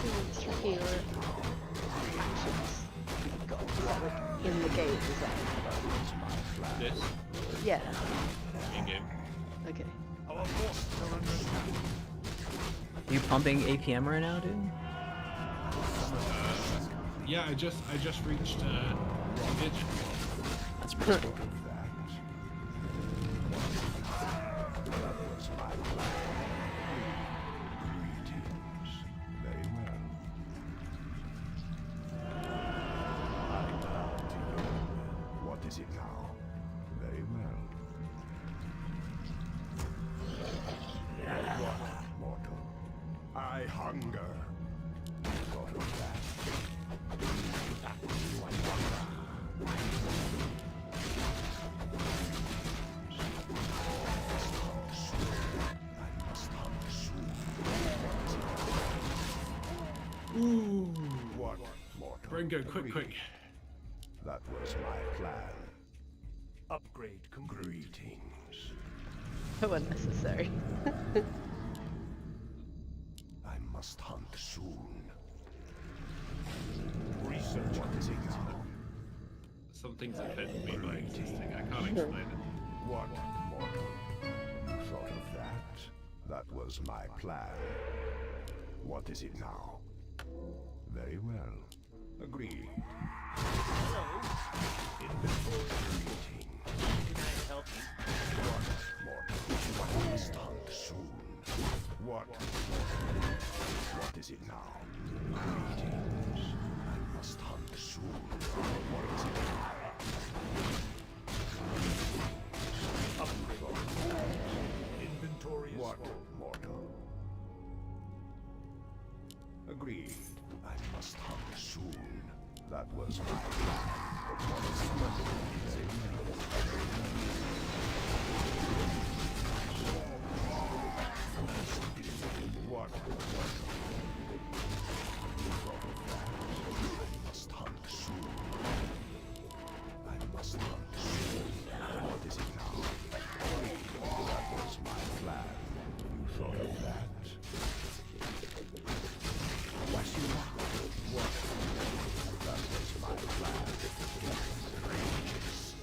little circular actions you've got. Is that like in the game? Is that? This Yeah. in game. Okay. Our forces are under attack. You pumping APM right now, dude? Yeah, I just reached Ravage. That's pretty cool. That was my plan. Greetings. Very well. I bow to your will. What is it now? Very well. What, mortal? I hunger. You thought of that? I must hunt soon. Ooh. What, mortal? Bringo, quick. That was my plan. Upgrade. Greetings. So unnecessary. I must hunt soon. Research. What is it now? Some things offend me by existing. I can't explain it. What, mortal? You thought of that? That was my plan. What is it now? Very well. Agreed. Inventory. Greeting. Can I help you? What, mortal? I must hunt soon. What, mortal? What is it now? Greetings. I must hunt soon. What is it now? Inventory is What, full. mortal? Agreed. I must hunt soon. That was my plan. What is What? I must hunt soon. I must hunt soon. What is it now? That was my plan. You thought of that? What? That was my plan. Courageous.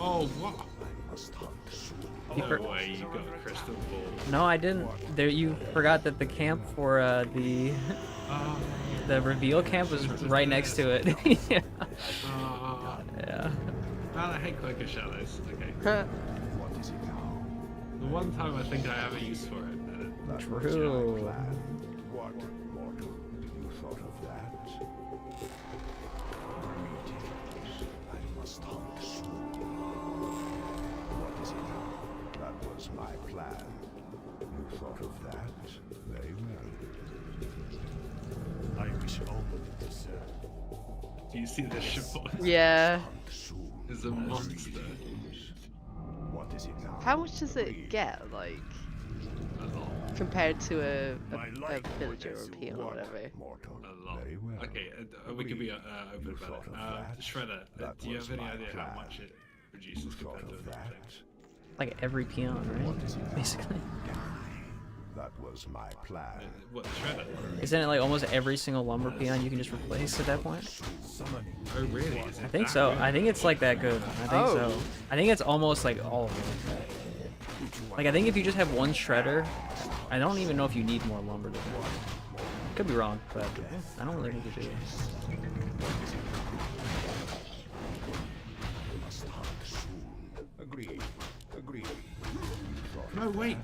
Oh, what? I must hunt soon. No way, you got a crystal ball. No, I didn't. There, you forgot that the camp for the Oh, the reveal camp was right next to it. Yeah. oh. Yeah. Man, I hate Cloak of Shadows. Okay. What is it now? The one time I think I have a use for it. And That was my True. plan. What, mortal? You thought of that? Greetings. I must hunt soon. What is it now? That was my plan. You thought of that? Very well. I wish only to serve. do you see this short? Yeah. Hunt soon. Is a monster. What is it now? How much does it get, like, A lot. compared to a My a life villager or was a peon or what, whatever? mortal? A lot. Very well. Okay, we can be open You about thought it. of that? Shredder, That do you was have any my idea how plan. much it reduces Thought compared to of other that? things? Like every peon, What right? is it now? Basically. That was my plan. What, Shredder? Isn't it like almost every single lumber peon you can just replace at that point? Oh, really? Is it I think that so. good? I think it's like that good. I think so. Oh. I think it's almost like all of them. Like I think if you just have one shredder, I don't even know if you need more lumber. Could be wrong, but I don't really think you do. Must hunt soon. Agreed. Agreed. No, wait.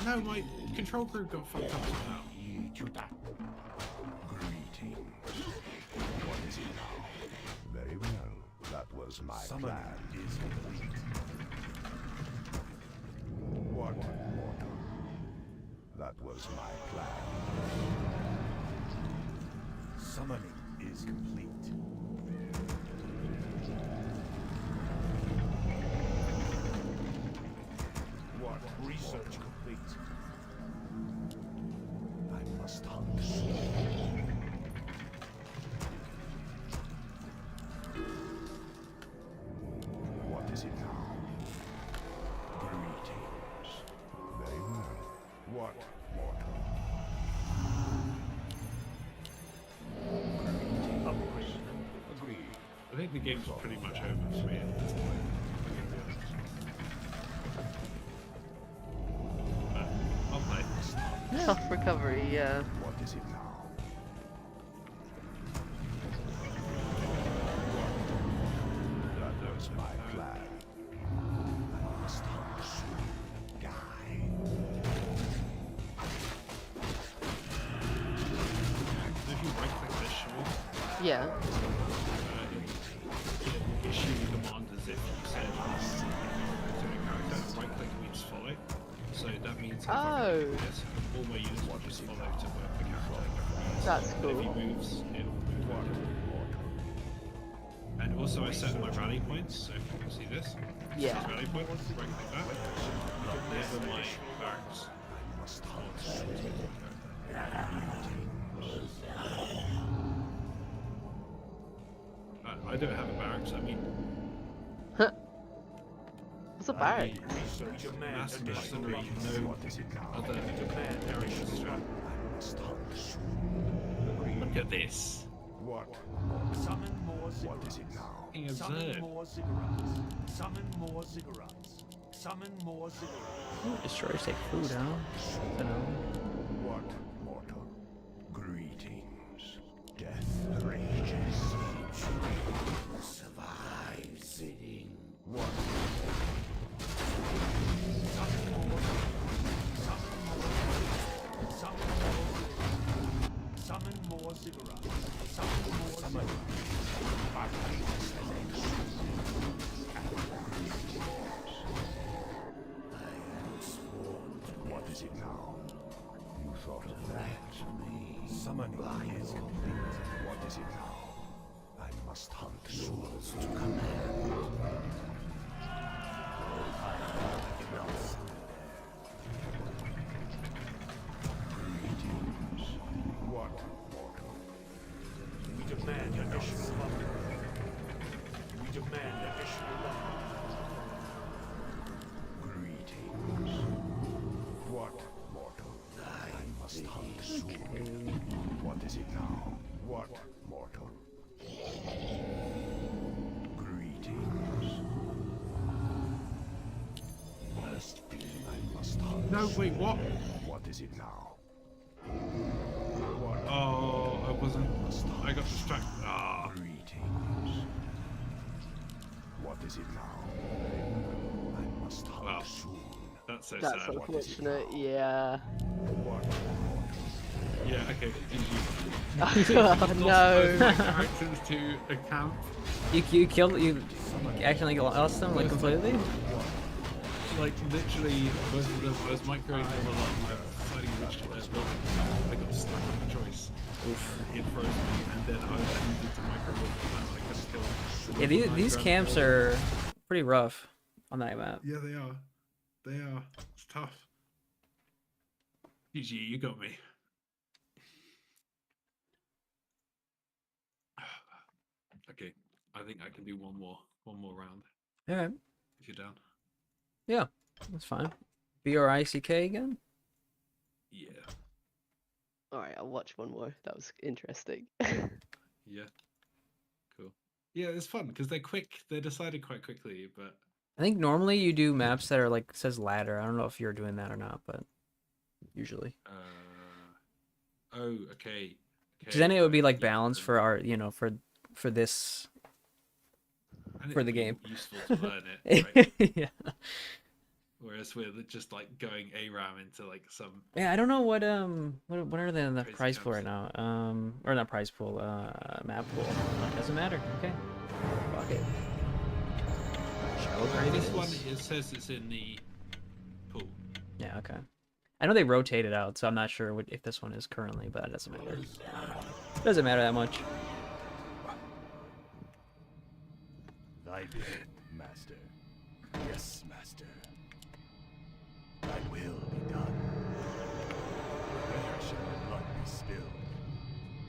No, my control group got fucked up somehow. Greetings. What is it now? Very well. That was my plan. Is complete. What, mortal? That was my plan. Summoning is complete. What? Research complete. I must hunt soon. What is it now? Greetings. Very well. What, mortal? Greetings. Upgrade. Agreed. I think the game's pretty much over for me at this point. But I'll play. Soft recovery, yeah. What is it now? That was my plan. I must hunt soon. Die. If you right-click this shield, Yeah. issue the command as if you said to a character. Right-click means follow. So that means if I Oh. go like this, all my units will just follow to where the character goes. That's If cool. he moves, it will move with him. And also I set my rally points, so if you can see this. Yeah. This rally point, right-click that. These are my barracks. I must hunt I don't have a barracks, I mean What's a barrack? mass mercenary, no other areas to strap. I must hunt soon. Look at this. What? Summon more What is ziggurats. it now? Fucking Summon absurd. more ziggurats. Summon more ziggurats. Summon more ziggurats. Destroyers take food, huh? I don't know. What, mortal? Greetings. Death rages. Survive sitting. What? Summon more ziggurats. Summon more ziggurats. What is it now? You thought of that? Summoning is complete. What is it now? I must hunt souls to command. Greetings. What, mortal? We demand additional lumber. We demand additional lumber. Greetings. What, mortal? I must hunt soon. What is it now? What, mortal? Greetings. No, wait, what? What is it now? Oh, I wasn't. I got distracted. Ah. Greetings. What is it now? I must hunt Wow. soon. That's so That's sad. unfortunate, yeah. Yeah, okay. Oh, no. Characters to account. You killed you actually lost them like completely? Like literally, both of them. I was microing them a lot. And I was deciding which building. I got stuck on the choice. It froze me, and then I needed to micro them, and I couldn't kill them. Yeah, these camps are pretty rough on that map. Yeah, they are. They are. It's tough. GG, you got me. Okay, I think I can do one more round Alright. if you're down. Yeah, that's fine. B-R-I-C-K again? Yeah. Alright, I'll watch one more. That was interesting. Yeah. Cool. Yeah, it's fun because they're quick. They're decided quite quickly, but I think normally you do maps that are like says ladder. I don't know if you're doing that or not, but usually. oh, okay. Because then it would be like yeah, balance then- for our, for this. and for it'd the be game. useful to learn it, right? Yeah. Whereas we're just like going ARAM into like some. Yeah, I don't know what are they in the Crazy prize pool right camps. now? Or not prize pool, map pool. Doesn't matter. Okay. Fuck it. Okay, this one it says it's in the pool. Yeah, okay. I know they rotate it out, so I'm not sure if this one is currently, but it doesn't matter. Doesn't matter that much. Thy will, master. Yes, master. Thy will be done. Where shall my blood be spilled?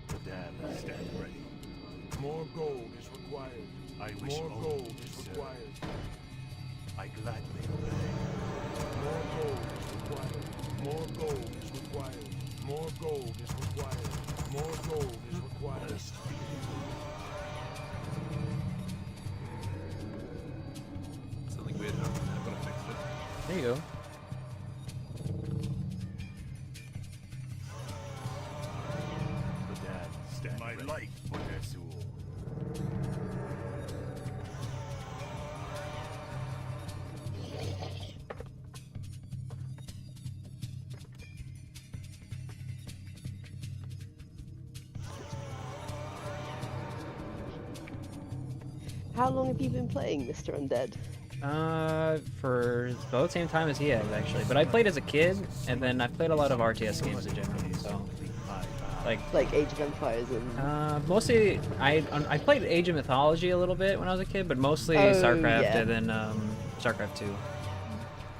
The damned stand ready. More gold is required. I wish More only gold to is serve. required. I gladly obey. More gold is required. More gold is required. More gold is required. More gold is required. Something weird happened there, but I fixed it. There you go. The damned stand my ready. Life for their soul. How long have you been playing Mr. Undead? For about the same time as he has actually. But I played as a kid, and then I played a lot of RTS games in general. So, like, Age of Empires and... mostly I played Age of Mythology a little bit when I was a kid, but mostly Oh, StarCraft yeah. and then StarCraft 2,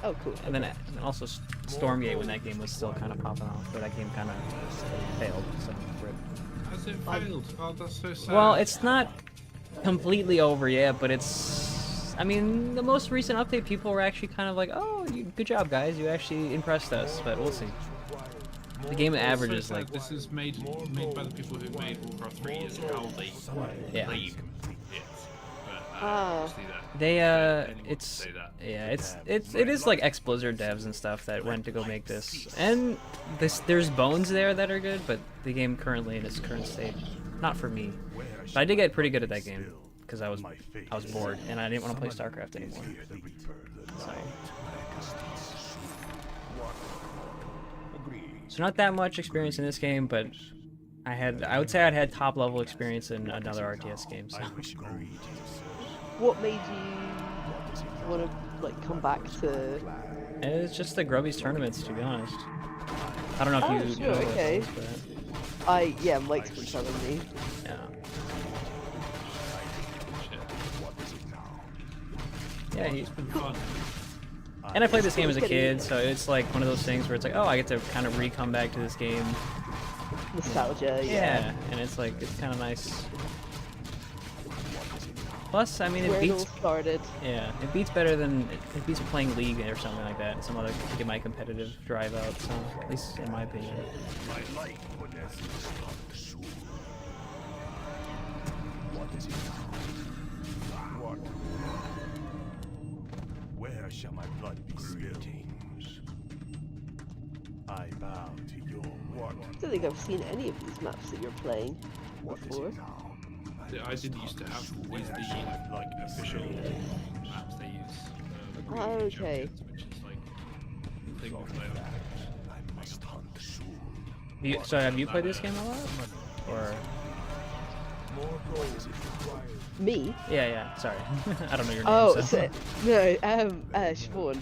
Oh, cool. and then also Stormgate when that game was still kind of popping off, but that game kind of failed. So, rip. Has it failed? Oh, that's so sad. Well, it's not completely over yet, but it's. I mean, the most recent update, people were actually kind of like, "Oh, good job, guys! You actually impressed us." But we'll see. The game average is like, this is made by the people who made Warcraft 3. Is how they yeah, blame it. But Ah. obviously that. they anyone would it's say that. yeah, it is like ex-Blizzard devs and stuff that went to go make this, and there's bones there that are good, but the game currently in its current state, not for me. But I did get pretty good at that game because I was bored and I didn't want to play StarCraft anymore. So not that much experience in this game, but I would say I'd had top level experience in another RTS game. So. What made you want to come back to? It's just the Grubby's tournaments, to be honest. I don't know if Oh, you sure, know what okay. it is, but Yeah, Mike's been telling me. yeah. Shit. Yeah, It's been fun. and I played this game as a kid, so it's like one of those things where it's like, oh, I get to kind of re-come back to this game. Nostalgia, Yeah, and it's like, it's kind of nice. Plus, I mean, Where it it all beats. started. Yeah, it beats better than it beats playing League or something like that. Some other to get my competitive drive out. So at least in my opinion. My life for their soul. What is it now? What? Where shall my blood be spilled? I bow to your what? I don't think I've seen any of these maps that you're playing before. that I didn't used to have is the like official maps they use. Oh, okay. Champions, which is like the thing we play on. I must hunt soon. So have you played this game a lot? Or More gold is required. Me? yeah. Sorry, I don't know your name. Oh, so. no, Siobhan.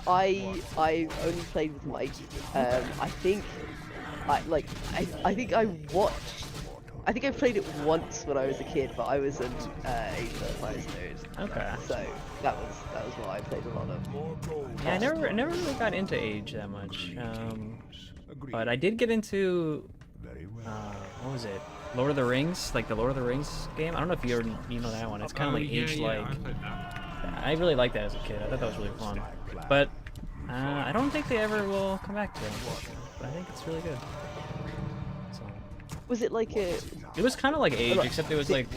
I only played with Mike. I think I watched. I think I played it once when I was a kid, but I wasn't age if I was third. Okay. So that was what I played a lot of. More gold. Yeah, I never really got into Age that much. But I did get into what was it? Lord of the Rings, like the Lord of the Rings game. I don't know if you know that one. It's kind of like Age-like. I played that. I really liked that as a kid. I thought that was really fun. But I don't think they ever will come back to it. But I think it's really good. So, Was it like a? it was kind of like Age, except it was like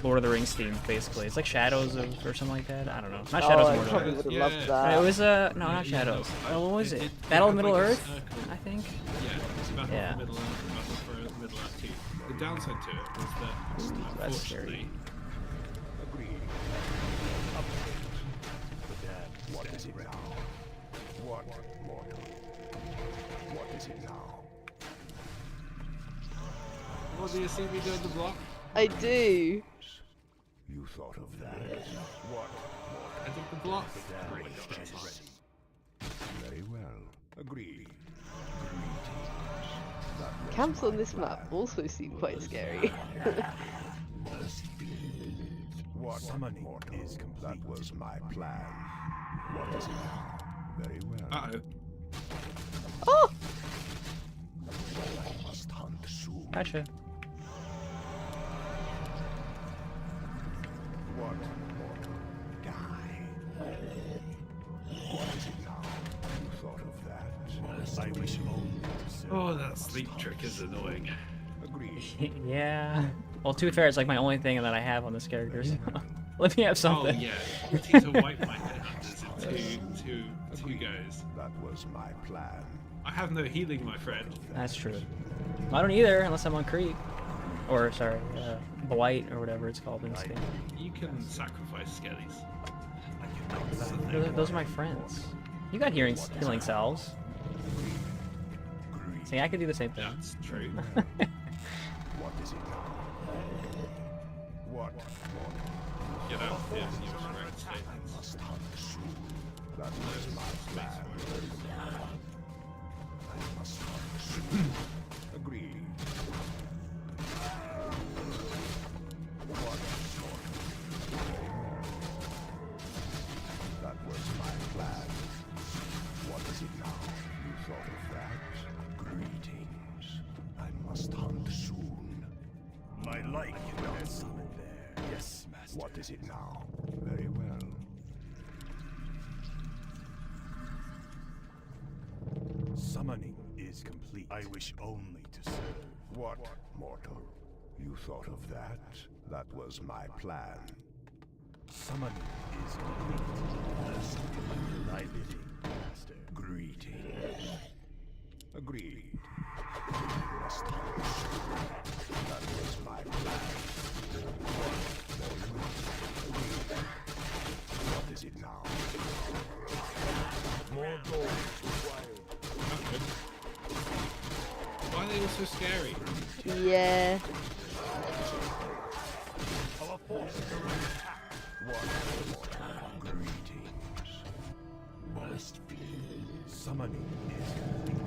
Lord of the Rings themed, basically. It's like Shadows of or something like that. I don't know. Not Shadows Oh, of I Mordor. probably would have Yeah. loved that. It was no, not Shadows. What was it? It Battle of had, Middle like, a Earth, circle. I think. Yeah, it's Battle Yeah. for Middle Earth and Battle for Middle Earth 2. The downside to it was that, that's scary. unfortunately, Agreed. What is it now? What, mortal? What is it now? well, do you see me doing the block? I do. You thought of that? What? I did the block. That Oh my was god, that's hard. Very well. Agreed. Camps on this map also seem quite scary. What summoning is complete? That was my plan. What is it now? Very well. Uh-oh. Oh! I must hunt soon. Gotcha. What mortal? Die. What is it now? You thought of that? I wish only to serve. Oh, that sleep trick is annoying. Agreed. Yeah. Well, to be fair, it's like my only thing that I have on this character. So let me have Oh something. yeah, you need to wipe my headhunters in two goes. That was my plan. I have no healing, my friend. That's true. I don't either, unless I'm on Creep. Or, sorry, Blight, or whatever it's called in this game. You can sacrifice skellies. Those are my friends. You got healing salves. See, I could do the same thing. That's true. What is it now? What mortal? You know, if you correct statements. Must hunt soon. That was my plan. I must hunt soon. Agreed. What sort? That was my plan. What is it now? You thought of that? Greetings. I must hunt soon. My life is summoned there. Yes, master. What is it now? Very well. Summoning is complete. I wish only to serve. What, mortal? You thought of that? That was my plan. Summoning is complete. Thy bidding, master. Greetings. Agreed. I must hunt soon. That was my plan. What is it now? More gold is required. Okay. Why are they all so scary? Yeah. Greetings. Must be. Summoning is complete.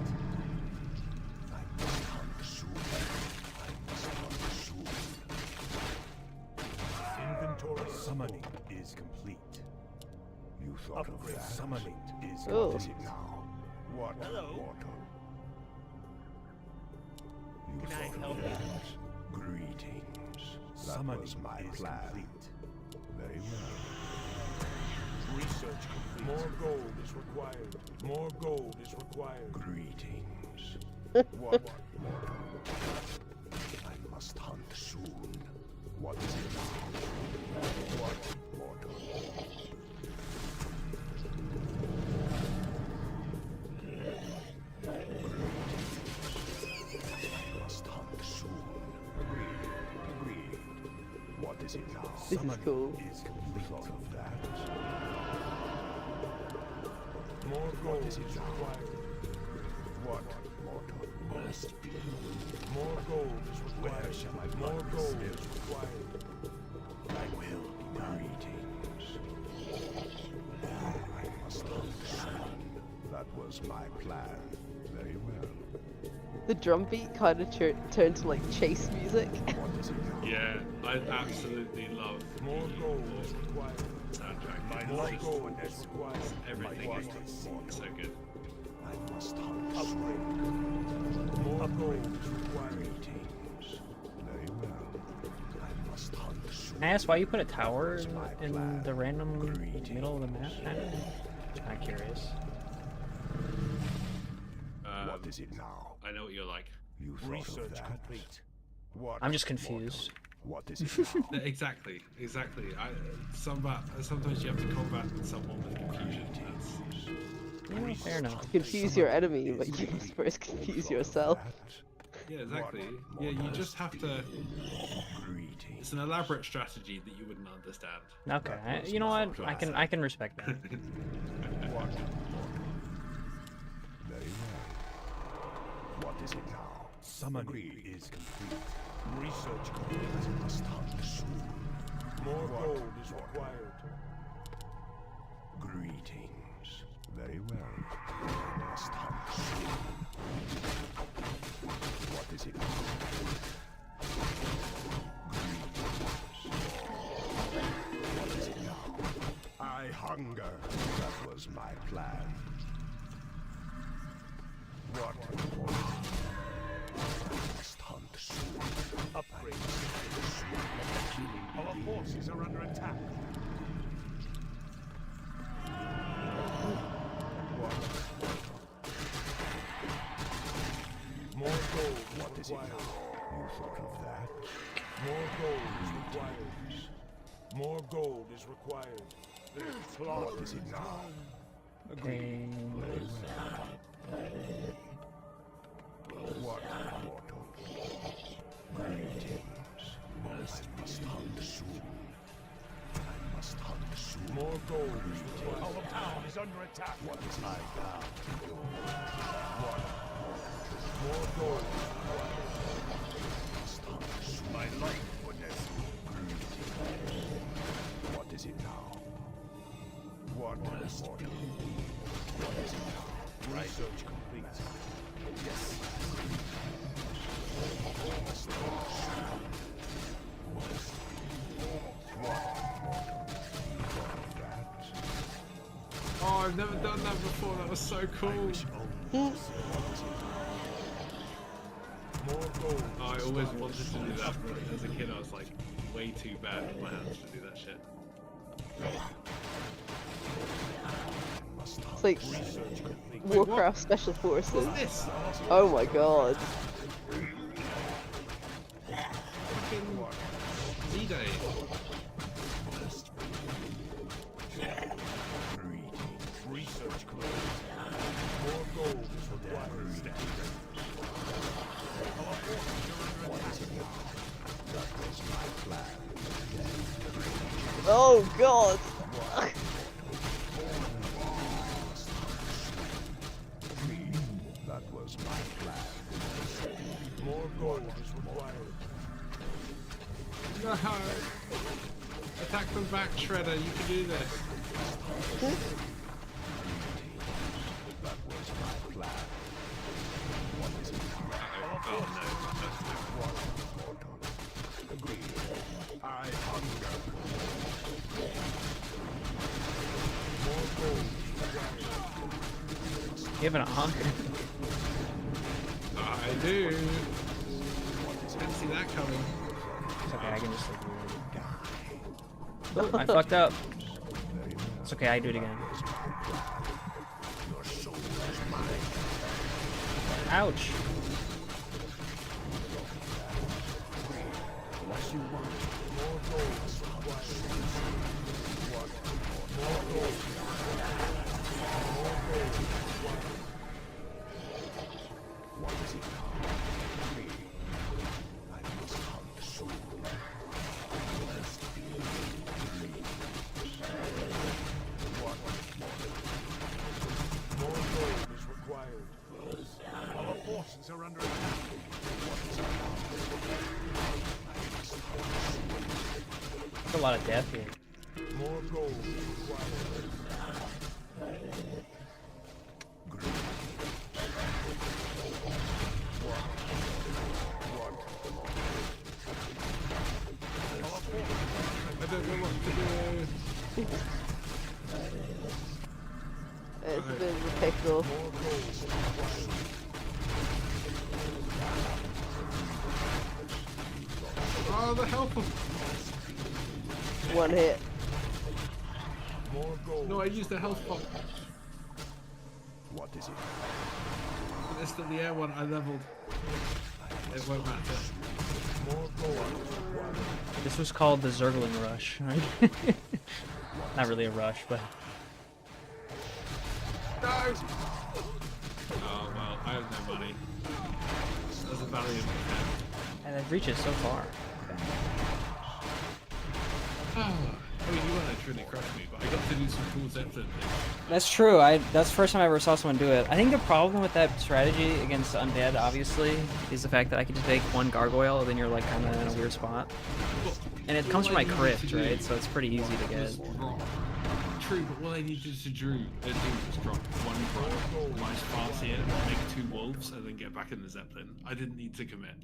I must hunt soon. I must hunt soon. Inventory. Summoning is complete. You thought of that? Summoning is Oh. What is it now? What mortal? You Can I thought help of you? that? Greetings. That was my plan. Complete. Very well. Research complete. More gold is required. More gold is required. Greetings. What mortal? I must hunt soon. What is it now? What mortal? is it now? This is cool. Is complete of that. More gold is required. What mortal must be? More gold is required. Where shall I More find this gold skill? is required. I will be greetings. I must hunt soon. That was my plan. Very well. The drum beat kind of turned to like chase music. What is it now? Yeah, I absolutely love More the gold is required. soundtrack. More It's gold is required. everything is so good. I must hunt Upgrade. soon. More gold is required. Greetings. Very well. I must hunt soon. Can I ask why you put a tower in the random middle of the map? I'm kind of curious. What is it now? I know what you're like. You thought of Research that? complete. What I'm just mortal? confused. What is it now? Exactly. Sometimes you have to combat someone with confusion. Yeah, fair enough. Confuse your enemy, but you must first confuse yourself. Yeah, exactly. Yeah, you just have to. Greetings. It's an elaborate strategy that you wouldn't understand. Okay, you know what? I can respect that. What mortal? Very well. What is it now? Summoning is complete. Research complete. I must hunt soon. More What gold is mortal? required. Greetings. Very well. I must hunt soon. What is it now? Greetings. What is it now? I hunger. That was my plan. What mortal? I must hunt soon. Upgrade. Our forces are under attack. More gold is What is it required. now? You thought of that? More gold is required. More gold is required. What is it now? Okay. What mortal? Greetings. I must hunt soon. I must hunt soon. More gold is required. Our town is under attack. What is it now? What? More gold. Must hunt soon. My life goodness. Greetings. What is it now? What mortal? What is it now? Research complete. Yes. Must hunt soon. What mortal? You thought of that? Oh, I've never done that before. That was so cool. More gold. Oh, I always wanted to do that, but as a kid, I was like way too bad with my hands to do that shit. It's like Research complete. Warcraft Special Forces. What's this? Oh my god. Fucking Z-Day. Research complete. More gold is required. Our forces are under attack. Oh god. That was my plan. More gold is required. No. Attack them back, Shredder. You can do this. That was my plan. What is it now? Oh no. What mortal? Agreed. I hunger. More gold. Giving a honk. I do. Didn't see that coming. It's okay, I can just like. Oh, I fucked up. It's okay, I do it again. Ouch. More gold is required. More gold. More gold. What is it now? Me. I must hunt soon. are under attack. There's a lot of death here. More gold is required. I don't know what to do. It's a bit of a pickle. More gold is required. Oh, the help! One hit. More gold. No, I used the health bomb. What is it? But there's still the air one I leveled. It won't matter. More gold is required. This was called the Zergling Rush, right? Not really a rush, but No! Oh, well, I have no money. That's a valiant attempt. and it reaches so far. Oh, I mean, you weren't trying to crush me, but I got to do some cool Zeppelin things. That's true. That's the first time I ever saw someone do it. I think the problem with that strategy against undead, obviously, is the fact that I can just make one gargoyle, and then you're like kind of in a weird spot. But And it all comes from I my needed crypt, to do right? So it's pretty easy to get. was drop. True, but all I needed to do was drop one front, rise fast here, make 2 wolves, and then get back in the Zeppelin. I didn't need to commit.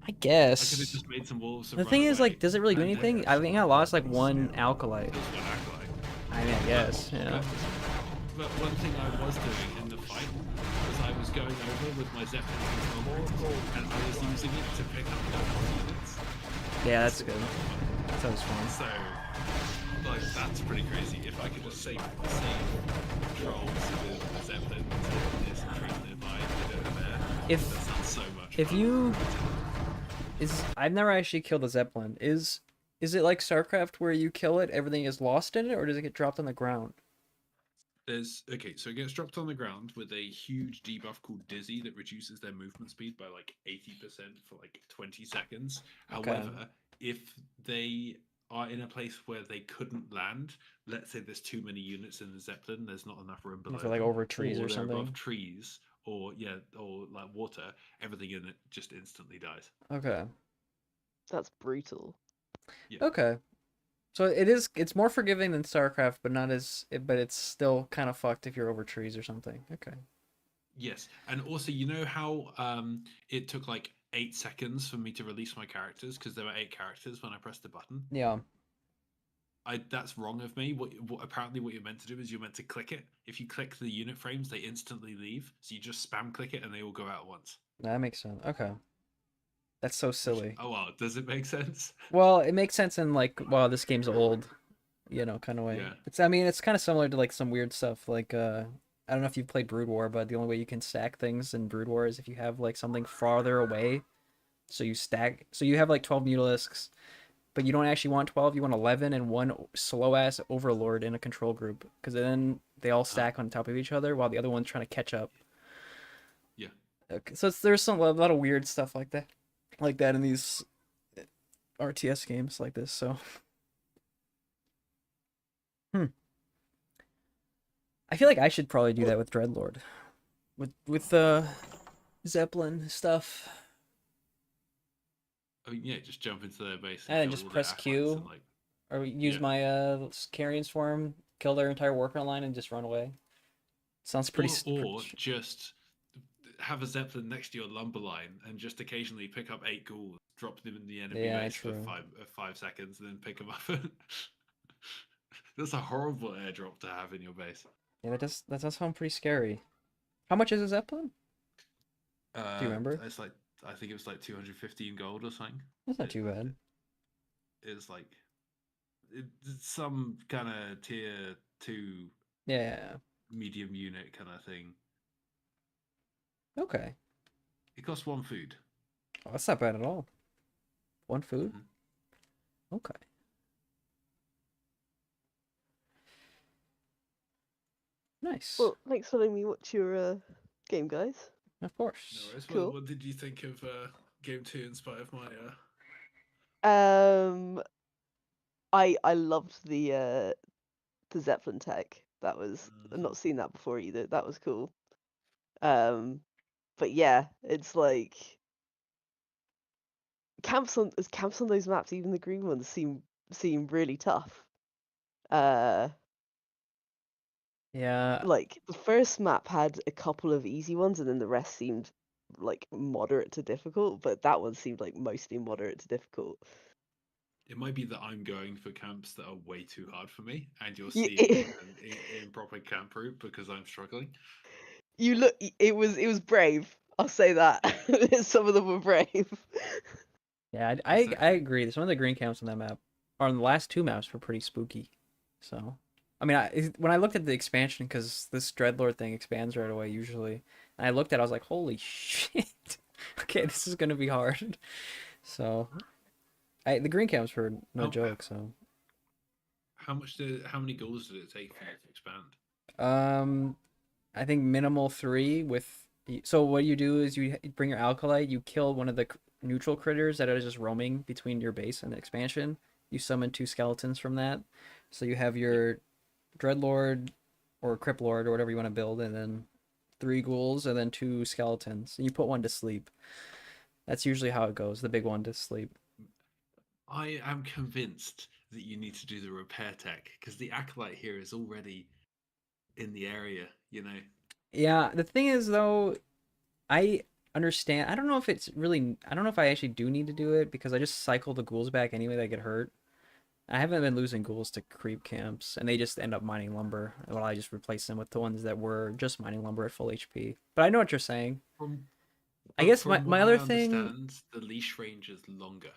I I could have guess. just made some wolves. And The run thing is, away, like, does it really do and anything? then I think I lost like one alkalite. just one acolyte. I mean, I guess. Yeah. But one thing I was doing in the fight was I was going over with my Zeppelin control point, and I was using it to pick up double units. Yeah, that's good. That sounds fun. So, like, that's pretty crazy. If I could just save trolls with the Zeppelin to this trees nearby, they don't have air. If That sounds so much if fun. you I've never actually killed a Zeppelin. Is it like StarCraft where you kill it, everything is lost in it, or does it get dropped on the ground? Okay, so it gets dropped on the ground with a huge debuff called Dizzy that reduces their movement speed by like 80% for like 20 seconds. Okay. However, if they are in a place where they couldn't land, let's say there's too many units in the Zeppelin, there's not enough room below If they're like them, over trees or they're something. above trees, or like water, everything in it just instantly dies. Okay. That's brutal. Okay. So it's more forgiving than StarCraft, but not as but it's still kind of fucked if you're over trees or something. Okay. Yes, and also you know how it took like 8 seconds for me to release my characters because there were 8 characters when I pressed the button. Yeah. That's wrong of me. Apparently what you're meant to do is you're meant to click it. If you click the unit frames, they instantly leave. So you just spam click it and they all go out at once. That makes sense. Okay. That's so silly. Oh well, does it make sense? Well, it makes sense in like, wow, this game's old, kind of way. Yeah. I mean, it's kind of similar to like some weird stuff. Like, I don't know if you've played Brood War, but the only way you can stack things in Brood War is if you have like something farther away. So you have like 12 mutalisks, but you don't actually want 12. You want 11 and one slow ass overlord in a control group, because then they all stack on top of each other while the other one's trying to catch up. Yeah. Okay, so there's a lot of weird stuff like that in these RTS games like this. So, I feel like I should probably do that with Dreadlord, with the Zeppelin stuff. I mean, yeah, just jump into their base And then kill just all their press acolytes Q. and, like, Or use Yeah. my carrion swarm, kill their entire worker line, and just run away. Sounds pretty. or just have a Zeppelin next to your lumber line and just occasionally pick up 8 ghouls, drop them in the enemy Yeah, base true. for 5 seconds, and then pick them up. That's a horrible airdrop to have in your base. Yeah, that does sound pretty scary. How much is a Zeppelin? Do you remember? It's like, I think it was like 215 gold or something. That's not too bad. It's like it's some kind of tier 2 Yeah. medium unit kind of thing. Okay. It costs 1 food. Oh, that's not bad at all. 1 food? Mhm. Okay. Nice. Well, thanks for letting me watch your game, guys. Of No course. worries. Cool. What did you think of game 2 in spite of my I loved the Zeppelin tech. That was I've not seen that before either. That was cool. But yeah, it's like camps on those maps, even the green ones seem really tough. Uh, Yeah, like the first map had a couple of easy ones, and then the rest seemed like moderate to difficult. But that one seemed like mostly moderate to difficult. It might be that I'm going for camps that are way too hard for me, and you're You, seeing an improper camp route because I'm struggling. you look. It was brave. I'll say that. Yeah, Some of them were brave. yeah, I exactly. agree. Some of the green camps on that map, or on the last two maps, were pretty spooky. So, I mean, when I looked at the expansion, because this Dreadlord thing expands right away usually, and I looked at it, I was like, holy shit. Okay, this is gonna be hard. So, the green camps were no How joke. So, how many goals did it take for you to expand? um, I think minimal 3 with. So what you do is you bring your Alkalite, you kill one of the neutral critters that are just roaming between your base and the expansion. You summon 2 skeletons from that. So you have Yeah. your Dreadlord or Crypt Lord or whatever you want to build, and then 3 ghouls and then 2 skeletons. And you put one to sleep. That's usually how it goes, the big one to sleep. I am convinced that you need to do the repair tech because the acolyte here is already in the area. You know. Yeah, the thing is though, I understand. I don't know if it's really. I don't know if I actually do need to do it because I just cycle the ghouls back anyway that get hurt. I haven't been losing ghouls to creep camps, and they just end up mining lumber. Well, I just replace them with the ones that were just mining lumber at full HP. But I know what you're saying. From I but guess my, from my what I other thing, understand, the leash range is longer,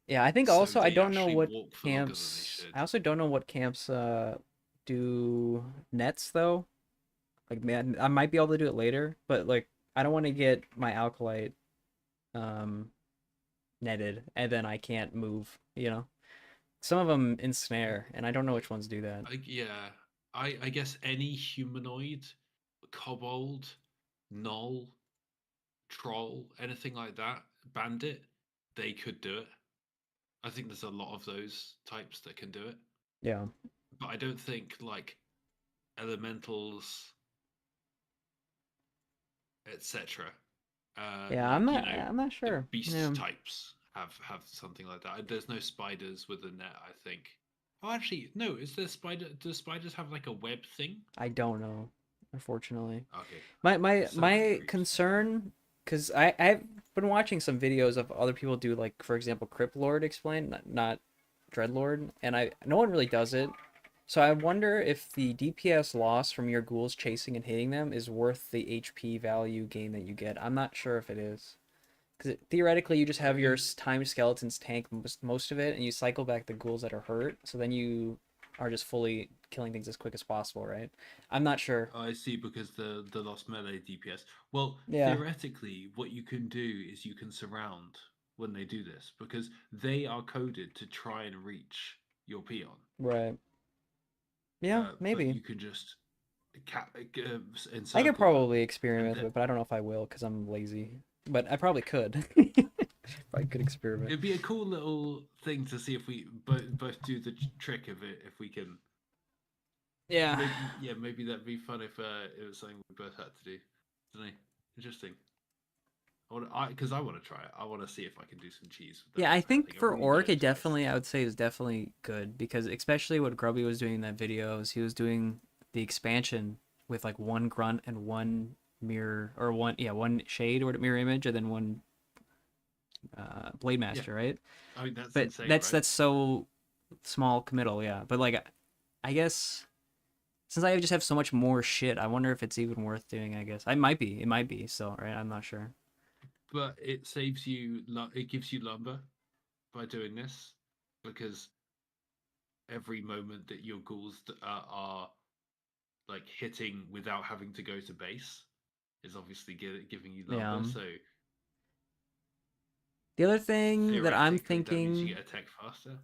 yeah, I think so also I they don't know actually what walk for longer than they camps. I should. also don't know what camps do nets though. Like man, I might be able to do it later, but like I don't want to get my alkalite um netted and then I can't move. Some of them ensnare, and I don't know which ones do that. Yeah, I guess any humanoid, kobold, null, troll, anything like that, bandit, they could do it. I think there's a lot of those types that can do it, Yeah. but I don't think like elementals, etc. Yeah, Like I'm not the sure. beast Yeah. types have something like that. There's no spiders with a net, I think. Oh, actually, no. Is there spider? Do spiders have like a web thing? I don't know, unfortunately. Okay, My there's so many my creeps. concern, because I've been watching some videos of other people do, like, for example, Crypt Lord explain, not Dreadlord, and no one really does it. So I wonder if the DPS loss from your ghouls chasing and hitting them is worth the HP value gain that you get. I'm not sure if it is. Because theoretically, you just have your It, time skeletons tank most of it, and you cycle back the ghouls that are hurt. So then you are just fully killing things as quick as possible, right? I'm not sure. I see because the lost melee DPS. Well, Yeah, theoretically, what you can do is you can surround when they do this because they are coded to try and reach your peon. right. Yeah, But maybe. you can just I could encircle them, probably and experiment with that it, but I don't know if I will because I'm lazy. But I probably could. Probably could experiment. it'd be a cool little thing to see if we both do the trick of it. If we can, Yeah. maybe yeah, maybe that'd be fun if it was something we both had to do. Isn't it? Interesting. Because I want to try it. I want to see if I can do some cheese with that Yeah, I repair think thing. I for really do Orc, it it twice. definitely, I would say, is definitely good because especially what Grubby was doing in that video is he was doing the expansion with like one grunt and one mirror or one shade or mirror image and then one blade Yeah, master, right? I mean that's But insane, that's right? that's so small committal, yeah. But like, I guess since I just have so much more shit, I wonder if it's even worth doing. I guess I might be. It might be still, right? I'm not sure. But it saves you. It gives you lumber by doing this because every moment that your ghouls are like hitting without having to go to base is obviously giving you Yeah. lumber. So The other thing that I'm theoretically, that means you thinking, get attack faster.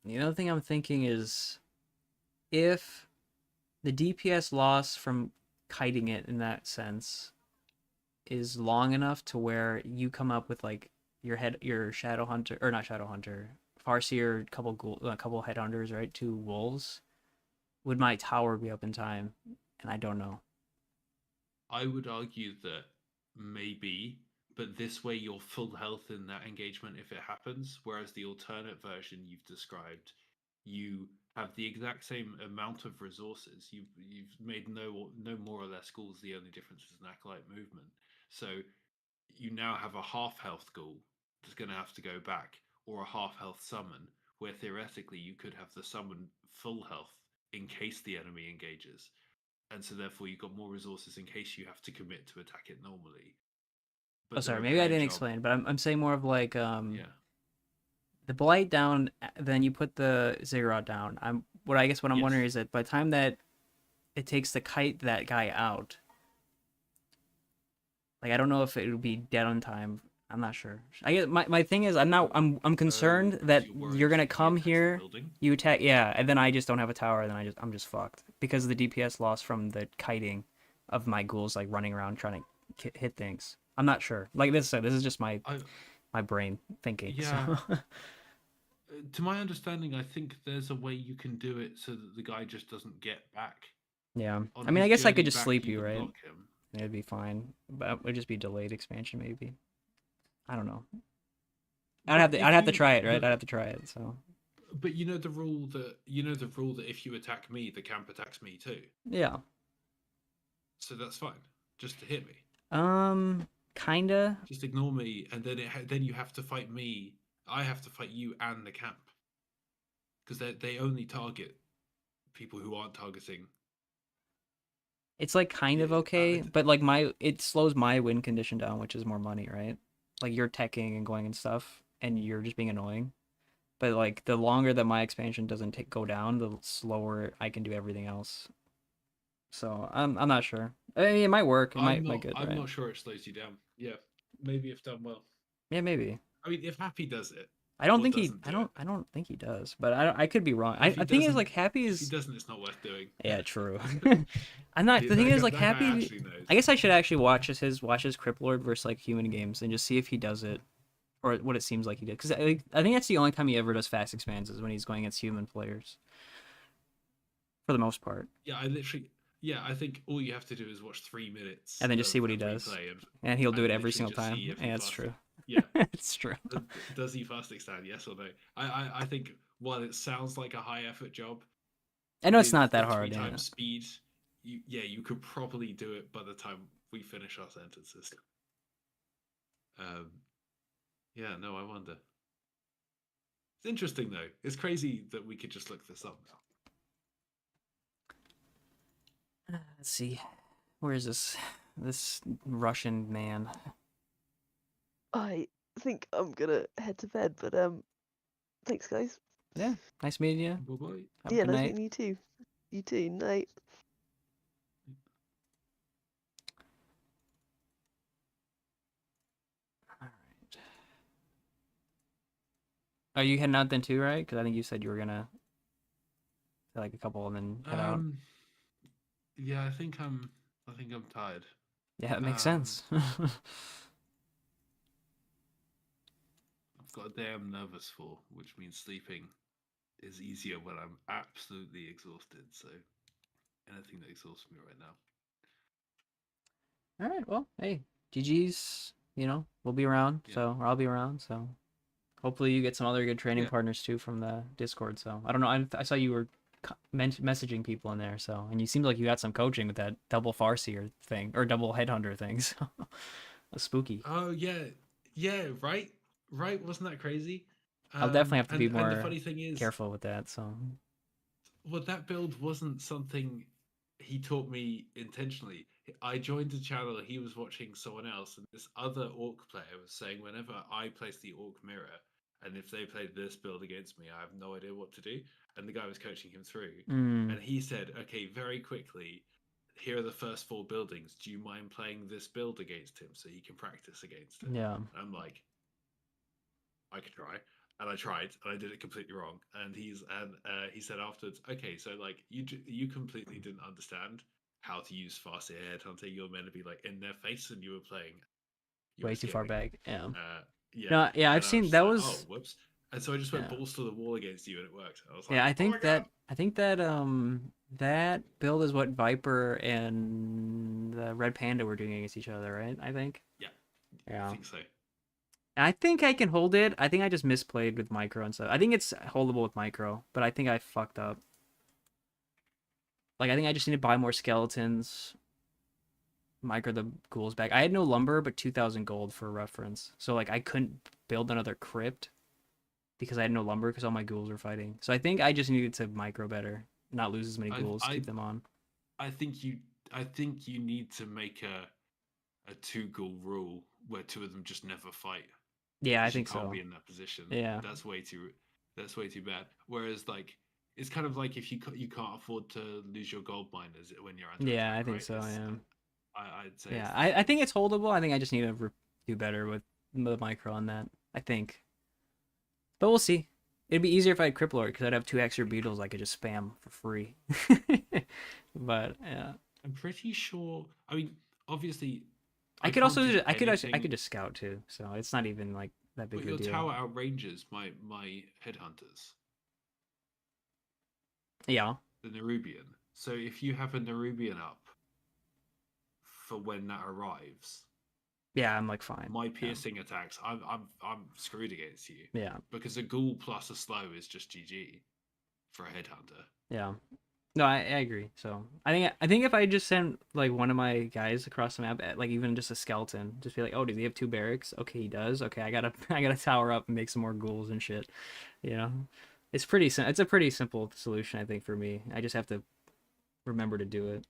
the other thing I'm thinking is if the DPS loss from kiting it in that sense is long enough to where you come up with like your shadow hunter or not shadow hunter, farseer, couple headhunters, right? 2 wolves. Would my tower be up in time? And I don't know. I would argue that maybe, but this way you're full health in that engagement if it happens, whereas the alternate version you've described, you have the exact same amount of resources. You've made no more or less ghouls. The only difference is an acolyte movement. So you now have a half health ghoul that's going to have to go back, or a half health summon, where theoretically you could have the summon full health in case the enemy engages, and so therefore you've got more resources in case you have to commit to attack it normally. Oh, But the sorry, maybe I repair didn't job, explain, but I'm saying more of like yeah, the blight down, then you put the ziggurat down. I guess what I'm Yes. wondering is that by the time that it takes to kite that guy out, like I don't know if it would be dead on time. I'm not sure. I guess my thing is I'm concerned because that you're worried you're gonna he come attacks the here, building. you attack, yeah, and then I just don't have a tower, and then I'm just fucked because of the DPS loss from the kiting of my ghouls like running around trying to hit things. I'm not sure. Like this is just my brain thinking. Yeah. So. To my understanding, I think there's a way you can do it so that the guy just doesn't get back. Yeah. On I mean, I his guess I could journey just back, sleep you you, can right? block him. It'd be fine. But it would just be delayed expansion, maybe. I don't know. I'd have to try it, right? I'd have to try it, so. But you know the rule that if you attack me, the camp attacks me too. Yeah. So that's fine. Just to hit me. Kinda. Just ignore me, and then you have to fight me. I have to fight you and the camp, because they only target people who aren't targeting. It's like kind of okay, but like it slows my win condition down, which is more money, right? Like you're teching and going and stuff, and you're just being annoying. But like the longer that my expansion doesn't go down, the slower I can do everything else. So I'm not sure. I mean, it might work. It might good. I'm right? not sure it slows you down. Yeah, maybe if done well. Yeah, maybe. I mean, if Happy does it, I don't or think doesn't I do don't think he does, but I could be wrong. If I he think is doesn't- like Happy it, is. if he doesn't, it's not worth doing. Yeah, true. I'm not. The thing is, like, that guy Happy. actually knows. I guess I should actually watch his Crip Lord versus like human games and just see if he does it, or what it seems like he did. Because I think that's the only time he ever does fast expands is when he's going against human players. For the most part. Yeah, I think all you have to do is watch 3 minutes And then just of see what he a does. replay And he'll do it and every literally single just time. see if he Yeah, it's fast- true. Yeah, It's true. Does he fast extend? Yes or no? I think while it sounds like a high effort job, I know it's with not that the hard. 3 Yeah. times speed, you could probably do it by the time we finish our sentences. Yeah, no, I wonder. It's interesting though. It's crazy that we could just look this up now. Let's see. Where is this Russian man? I think I'm gonna head to bed, but thanks guys. Yeah, nice meeting you. Bye-bye. Have a Yeah, good nice night. meeting you too. You too, night. All right. Are you heading out then too, right? Because I think you said you were gonna like a couple and then head out. Yeah, I think I'm tired. Yeah, it makes sense. I've got a day I'm nervous for, which means sleeping is easier when I'm absolutely exhausted. So anything that exhausts me right now. All right. Well, hey, GG's. You know, we'll be around. Yeah. So, or I'll be around. So, hopefully you get some other good training Yeah. partners too from the Discord. So, I don't know. I saw you were messaging people in there. So, and you seemed like you got some coaching with that double Farseer thing or double Headhunter thing. So, that's spooky. Oh yeah, right. Wasn't that crazy? I'll definitely have to be and more the funny thing is, careful with that. So, well, that build wasn't something he taught me intentionally. I joined a channel, he was watching someone else, and this other orc player was saying whenever I place the orc mirror, and if they played this build against me, I have no idea what to do. And the guy was coaching him through. And he said, okay, very quickly, here are the first 4 buildings. Do you mind playing this build against him so he can practice against it? yeah. And I'm like, I could try. And I tried, and I did it completely wrong. And he said afterwards, okay, so like you completely didn't understand how to use Farseer Headhunter. You were meant to be like in their face, and you were playing Way too far back. Yeah. Yeah. No, yeah, and I've I seen just that like, was. oh, whoops. And so I just went Yeah. balls to the wall against you, and it worked. I was like, Yeah, oh my God. I think that that build is what Viper and the Red Panda were doing against each other, right? I think. Yeah, I Yeah. think so. I think I can hold it. I think I just misplayed with micro and stuff. I think it's holdable with micro, but I think I fucked up. Like I think I just need to buy more skeletons. Micro the ghouls back. I had no lumber, but 2,000 gold for reference. So like I couldn't build another crypt because I had no lumber because all my ghouls were fighting. So I think I just needed to micro better, not lose as many ghouls, keep them on. I think you need to make a two ghoul rule where two of them just never fight. Yeah, I Because you think can't so. be in that position. Yeah. That's way too bad. Whereas like it's kind of like if you can't afford to lose your gold miners when you're under Yeah, attack, I think right? so. Yeah. I'd say. Yeah, I think it's holdable. I think I just need to do better with the micro on that. I think, but we'll see. It'd be easier if I had Cripplord because I'd have 2 extra beetles I could just spam for free. But yeah, I'm pretty sure. I mean, obviously, I could can't also do I anything, could just scout too. So it's not even like that big but of a your deal. tower outranges my headhunters, Yeah. the Nerubian. So if you have a Nerubian up for when that arrives, Yeah, I'm like fine. my piercing attacks, I'm screwed against you. Yeah. Because a ghoul plus a slow is just GG for a headhunter. Yeah. No, I agree. So I think if I just send like one of my guys across the map, like even just a skeleton, just be like, oh, does he have 2 barracks? Okay, he does. Okay, I gotta tower up and make some more ghouls and shit. You know, it's it's a pretty simple solution, I think, for me. I just have to remember to do it,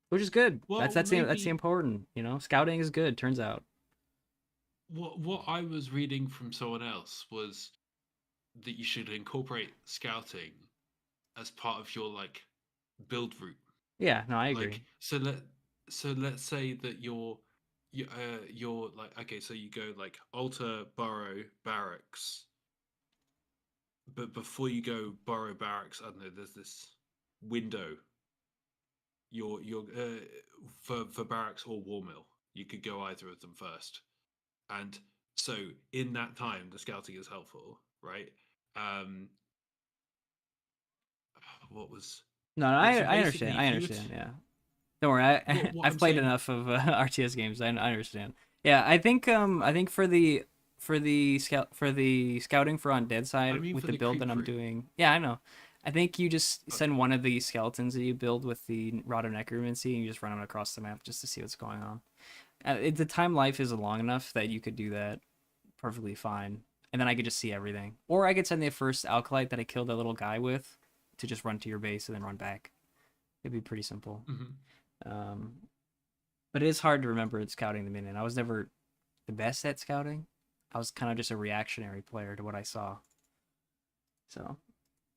which is good. Well, That's the important. You know, scouting is good. Turns out. What I was reading from someone else was that you should incorporate scouting as part of your like build route. Yeah. No, I agree. Like so let's say that you're like, okay, so you go like altar, burrow, barracks, but before you go burrow, barracks, I don't know, there's this window. You're for barracks or war mill, you could go either of them first, and so in that time the scouting is helpful, right? um what was No, yeah, so I basically understand. I if you were understand. Yeah. Don't worry, what I've I'm played saying, enough of RTS games. I understand. Yeah, I think for the scouting for undead I side mean with for the the build that creep I'm route. doing. Yeah, I know. I think you just send one of the skeletons that you build with the Rod of Necromancy and you just run them across the map just to see what's going on. The time life is long enough that you could do that perfectly fine, and then I could just see everything. Or I could send the first Alkalite that I killed that little guy with to just run to your base and then run back. It'd be pretty simple. Um, but it is hard to remember scouting the minion. I was never the best at scouting. I was kind of just a reactionary player to what I saw. So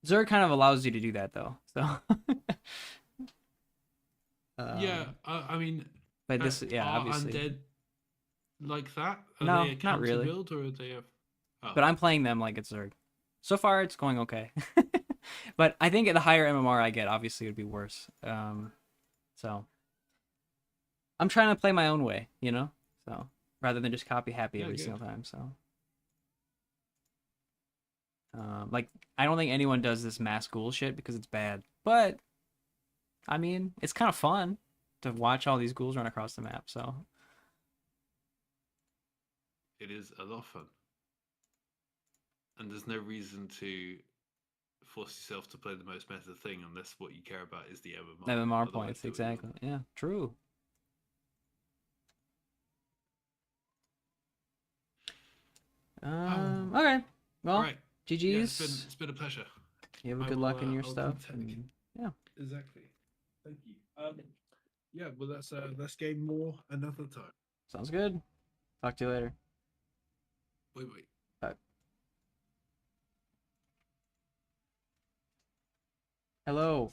Zerg kind of allows you to do that though. So Yeah, I mean, but this, yeah, are obviously. undead like that? Are No, they a not counter really. build or are they a? Oh, But I'm playing them like it's Zerg. So far, it's going okay. But I think the higher MMR I get, obviously, it would be worse. So I'm trying to play my own way, you know. So rather than just copy happy yeah, every good. single time. So like I don't think anyone does this mass ghoul shit because it's bad. But I mean, it's kind of fun to watch all these ghouls run across the map. So It is a lot of fun, and there's no reason to force yourself to play the most meta thing unless what you care about is the MMR. MMR Otherwise, points, do what you want. exactly. Yeah, true. Okay. Well, All right. GG's. Yeah, it's been a pleasure. You have a I good will, luck in your I'll stuff. do tech. And, yeah. Exactly. Thank you. Yeah, well, let's game more another time. Sounds good. Talk to you later. Wait. Bye. Hello.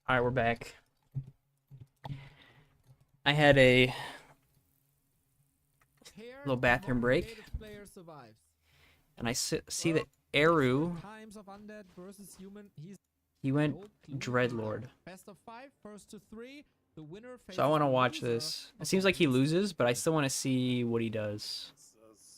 All right, we're back. I had a little bathroom break, and I see that Eru, he went Dreadlord. Best of 5, first to 3. The winner So I want to faces the watch loser this. It of seems like he this loses, but I tournament. still want to see what he does.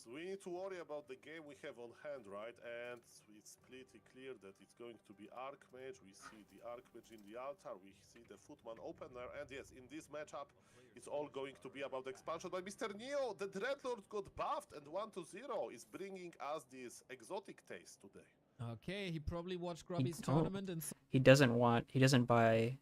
We need to worry about the game we have on hand, right? And it's pretty clear that it's going to be Archmage. We see the Archmage in the altar. We see the Footman opener. And yes, in this matchup, it's all going to be about expansion. But Mr. Neo, the Dreadlord got buffed, and 1-0 is bringing us this exotic taste today. Okay, he probably watched Grubby's oh. tournament and He doesn't buy.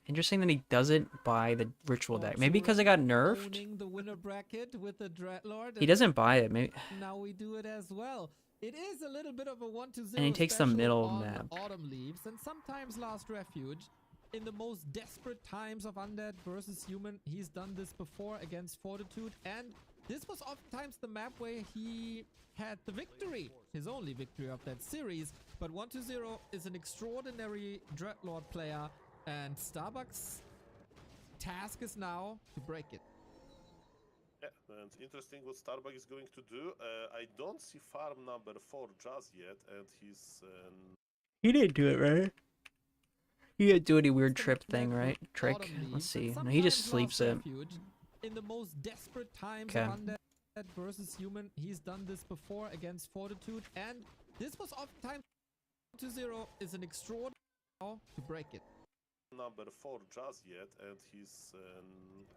Interesting that he doesn't buy the ritual deck. Maybe because it got nerfed. owning the winner bracket with the Dreadlord. He doesn't buy it. Maybe. Now we do it as well. It is a little bit of a 1-0 And he takes the special middle on map. Autumn Leaves and sometimes Last Refuge. In the most desperate times of Undead versus Human, he's done this before against Fortitude, and this was oftentimes the map where he had the victory, his only victory of that series. But 1-0 is an extraordinary Dreadlord player, and Starbucks' task is now to break it. Yeah, and interesting what Starbuck is going to do. I don't see farm number 4 just yet, and he's... He didn't do it, right? He didn't do any weird It's the trip next thing, map right? with Trick. Autumn Let's Leaves, see. and No, he just sometimes sleeps Last it. Refuge. In the most desperate times Okay. of Undead versus Human, he's done this before against Fortitude, and this was oftentimes 2-0 is an extraordinary to break it. Number 4 just yet, and he's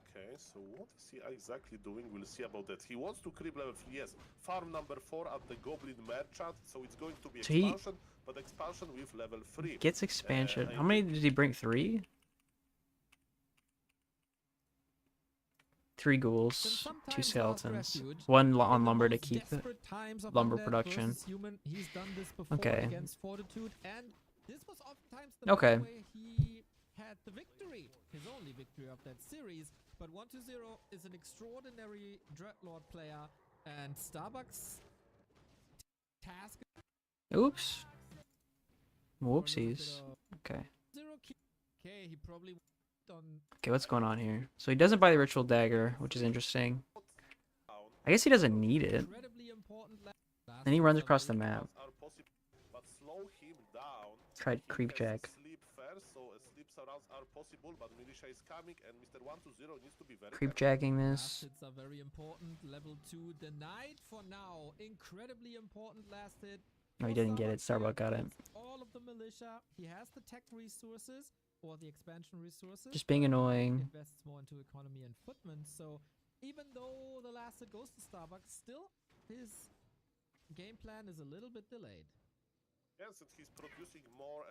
okay, so what is he exactly doing? We'll see about that. He wants to creep level 3, yes. Farm number 4 at the Goblin Merchant, so it's going to be So he expansion, but expansion with level 3. Gets expansion. I How many did he bring? 3? 3 ghouls, 2 skeletons, 1 on lumber to keep it. Lumber production. Human, he's done this before Okay. against Fortitude, and this was oftentimes the Okay. map where he had the victory, his only victory of that series. But 1-0 is an extraordinary Dreadlord player, and Starbucks' task. Oops. Whoopsies. Okay. Okay, he probably on. Okay, what's going on here? So he doesn't buy the ritual dagger, which is interesting. I guess he doesn't need it. Incredibly important And he runs across the map. Are possible, but slow him down. Tried He creep has jack. Sleep first, so sleep surrounds are possible, but militia is coming, and Mr. 1-0 needs to be very Creep careful. jacking this. Last hits are very important. Level 2 denied for now. Incredibly important last hit. No, he didn't get it. Starbuck got it. All of the militia. He has the tech resources or the expansion resources. Just being annoying. Invests more into economy and footment. So even though the last hit goes to Starbucks, still his game plan is a little bit delayed. Yes, and he's producing more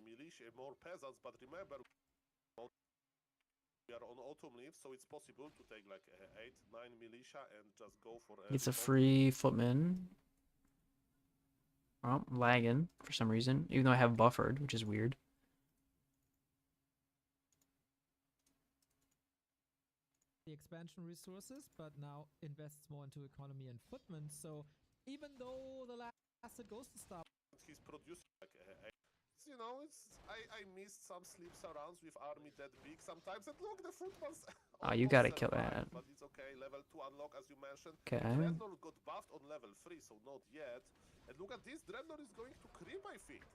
militia, more peasants, but remember, we are on autumn leaves, so it's possible to take like 8-9 militia and just go for It's a revolt. free footman. Oh, I'm lagging for some reason, even though I have buffered, which is weird. The expansion resources, but now invests more into economy and footment. So even though the last hit goes to Starbucks, He's producing like you know, I missed some sleep surrounds with army that big sometimes, and look, the footman's Oh, you almost gotta kill survived, that. but it's okay. Level 2 unlock, as you mentioned. Okay. Dreadnought got buffed on level 3, so not yet. And look at this, Dreadnought is going to creep, I think.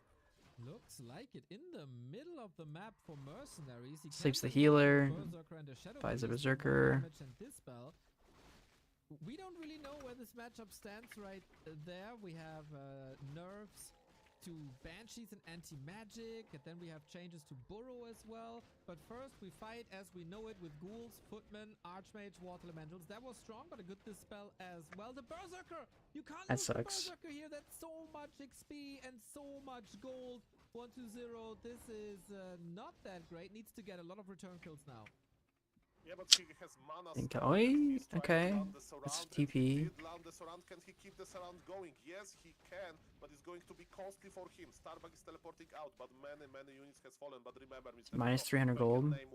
looks like it in the middle of the map for mercenaries. He Sleeps the cancels healer, Berserker and the Shadow buys a Priest with more berserker. damage and dispel. We don't really know where this matchup stands right there. We have nerfs to Banshees and Anti-Magic, and then we have changes to Burrow as well. But first, we fight as we know it with Ghouls, Footmen, Archmage, Water Elementals. That was strong, but a good dispel as well. The Berserker! You can't That lose the sucks. Berserker here. That's so much XP and so much gold. 1-0. This is not that great. Needs to get a lot of return kills now. Yeah, but he has mana Think- storm, Oi, and he's trying to okay. land the surround, It's and he TP. did land the surround. Can he keep the surround going? Yes, he can, but it's going to be costly for him. Starbuck is teleporting out, but many units has fallen. But remember, Mr. Minus Pro, 300 if I can gold. name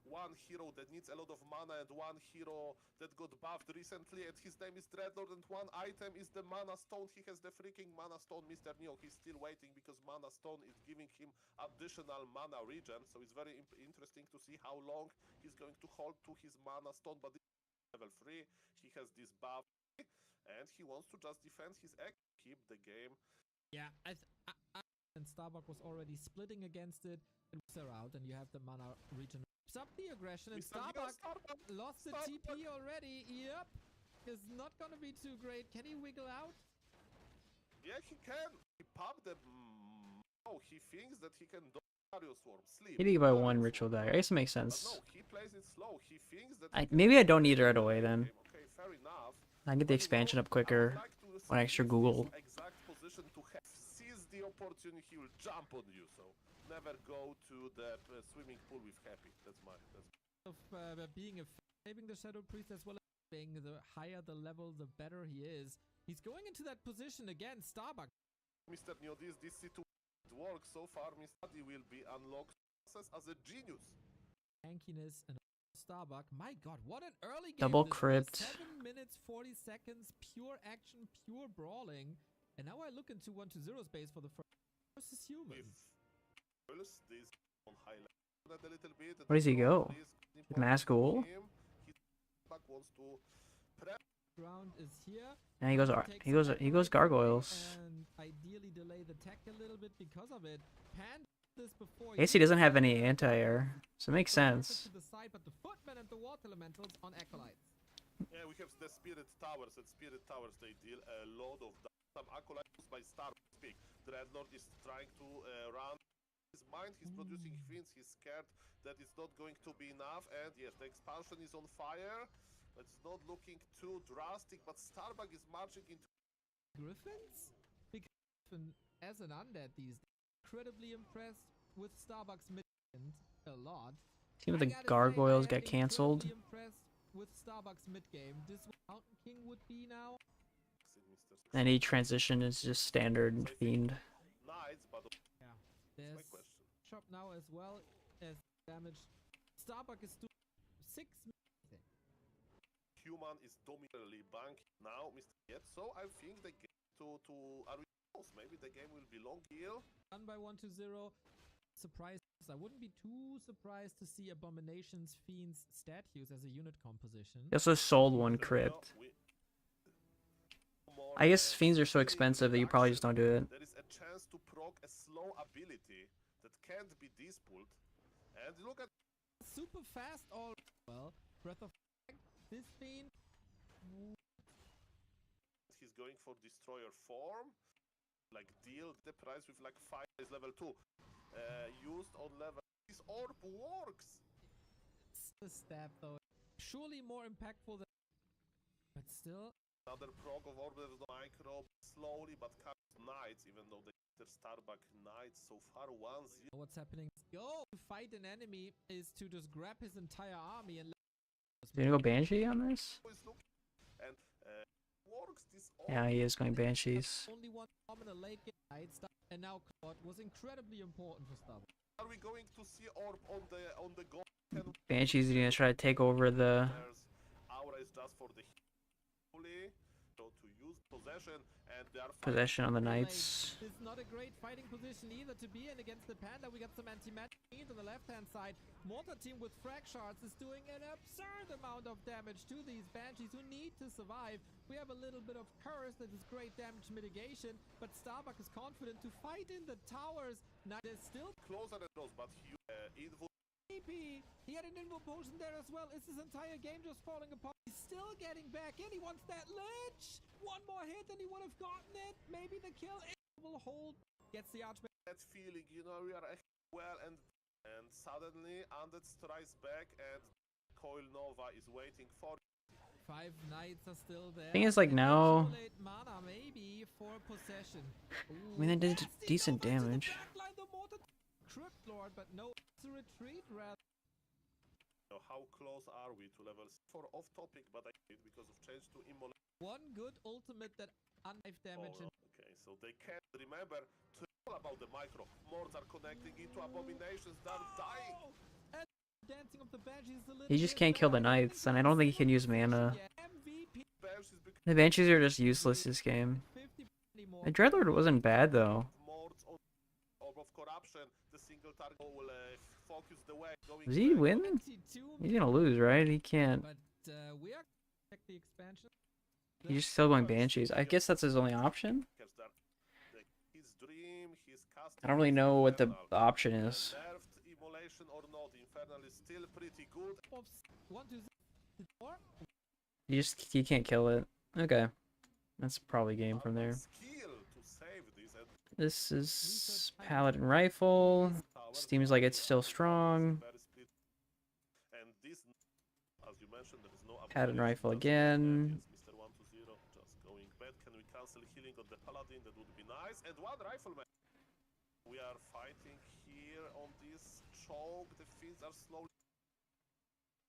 one one hero that needs a lot of mana and one hero that got buffed recently, and his name is Dreadlord, and one item is the Mana Stone. He has the freaking Mana Stone, Mr. Neo. He's still waiting because Mana Stone is giving him additional mana regen, so it's very interesting to see how long he's going to hold to his Mana Stone, but this is level 3, he has this buff, and he wants to just defend his egg, keep the game. Yeah, and Starbuck was already splitting against it. And they're out, and you have the mana regen. Up the aggression, and Starbuck lost the TP already. Yep, is not gonna be too great. Can he wiggle out? Yeah, he can. He popped the. Oh, he thinks that he can do Mario Swarm. Sleep. Hitting by one ritual dagger. I guess it makes But sense. no, he plays it slow. He thinks that. Maybe I don't need it right away then. Okay, fair enough. I get the expansion up quicker. One extra Google. Exact position to have seize the opportunity. He will jump on you. So never go to the swimming pool with Happy. That's my. Being a saving the Shadow Priest as well as being the higher the level, the better he is. He's going into that position again. Starbuck. Mr. Neo, this situation works so far. Mr. D will be unlocked as a genius. Tankiness and Starbuck. My God, what an early game! Double this was. crypt. 7 minutes 40 seconds, pure action, pure brawling. And now I look into 1-0 space for the first versus humans. This on high level a little bit. Where does he go? Mask Ghoul? Wants to Ground is here. And he goes gargoyles. And ideally delay the tech a little bit because of it. Pan this before. I guess he doesn't have any anti-air, so it makes sense. To the side, but the footmen and the water elementals on acolytes. Yeah, we have the spirit towers. At spirit towers, they deal a lot of some acolytes by Star Speak. Dreadlord is trying to run his mind. He's producing fiends. He's scared that it's not going to be enough. And yes, the expansion is on fire. It's not looking too drastic, but Starbuck is marching into Griffins? Because as an undead these days, incredibly impressed with Starbuck's mid-end a lot. See if the gargoyles get cancelled. Impressed with Starbuck's mid-game. This is what Mountain King would be now. Any transition is just standard fiend. Knights, but Yeah. There's shop now as well as damage. Starbuck is doing 6 minutes. Human is dominantly bank now, Mr. Yet. So I think the game to are we close? Maybe the game will be long here. Done by 1-0. Surprised. I wouldn't be too surprised to see Abomination's Fiend's statues as a unit composition. He also sold one crypt. I guess fiends are so expensive that you probably just don't do it. There is a chance to proc a slow ability that can't be dispulled. And look at Super fast all well. Breath of this fiend. He's going for destroyer form. Like deal the price with like 5 is level 2. Used on level. This orb works. It's the stab though. Surely more impactful than, but still. Another proc of orb with the micro slowly but comes knights, even though they Starbuck knights so far 1-0. What's happening? Go to fight an enemy is to just grab his entire army and. You gonna go Banshee on this? And works this Yeah, he is going Banshees. Only one common late game and now Claude was incredibly important for Starbuck. Are we going to see orb on the goal? Banshee's gonna try to take over the Aura is just for the holy. So to use possession and they are possession on the knights. It's not a great fighting position either to be in against the Panda. We got some anti-magic on the left-hand side. Mortar team with frag shards is doing an absurd amount of damage to these Banshees who need to survive. We have a little bit of curse that is great damage mitigation, but Starbuck is confident to fight in the towers. Now they're still closer than those, but Invo. He had an invo potion there as well. Is his entire game just falling apart? He's still getting back in. He wants that lich. One more hit and he would have gotten it. Maybe the kill will hold. Gets the archmage. That feeling, you know, we are well, and suddenly Undead strikes back and Coil Nova is waiting for. 5 knights are still there. Thing is, like now. Mana maybe for possession. I mean, that did decent damage. Crypt Lord, but no, it's a retreat rather. How close are we to level 4 off topic, but I did because of change to immolate. One good ultimate that unlife damage. Okay, so they can't remember to all about the micro. Mords are connecting into abominations, they're dying. And Dancing of the Banshees a little He just bit, can't kill but the I don't knights, think and I we've don't think he seen can him use in position mana. yet. MVP Banshees become The Banshees are just useless this game. 50 anymore. The Dreadlord wasn't bad though. more on orb of corruption. The single target will focus the way. Going Does he back. win? 22, He's gonna lose, right? He can't. but we are check the expansion. He's just still going Banshees. I guess that's his only option. Because his dream, his custom I don't really is know what the Infernal. option is. Nerfed immolation or not, Infernal is still pretty good. Of 1 to 4. You can't kill it. Okay, that's probably game from there. Skill to save this and This is Paladin Rifle. towers Seems like it's still strong. very split. And this, as you mentioned, there is no Paladin ability, Rifle just again. yes, Mr. 120 just going bad. Can we cancel healing on the Paladin? That would be nice. And one rifleman. We are fighting here on this choke. The fins are slowly.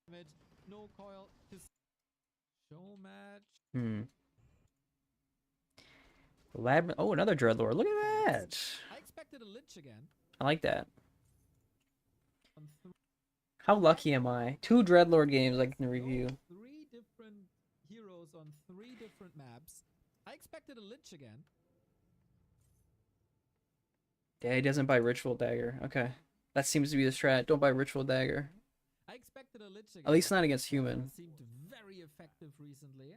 Damage. No coil. Just show match. Lab. Oh, another Dreadlord. Look at that. I expected a Lich again. I like that. On How lucky am I? 2 Dreadlord games I can review. 3 different heroes on 3 different maps. I expected a Lich again. Yeah, he doesn't buy Ritual Dagger. Okay. That seems to be the strat. Don't buy Ritual Dagger. I expected a Lich again. At least not against human. Seemed very effective recently.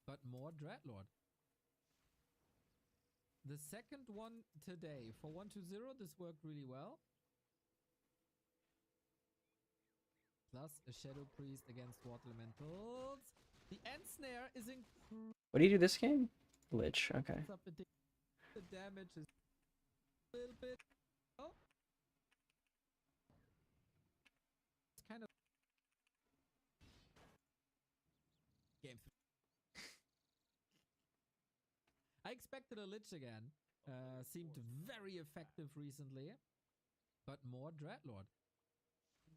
But more Dreadlord. The second one today. For 120, this worked really well. Plus a Shadow Priest against Water Elementals. The End Snare is incredible. What do you do this game? Lich. Okay. The damage is a little bit. Oh. It's kind of. Game 3. I expected a Lich again. Seemed very effective recently. But more Dreadlord.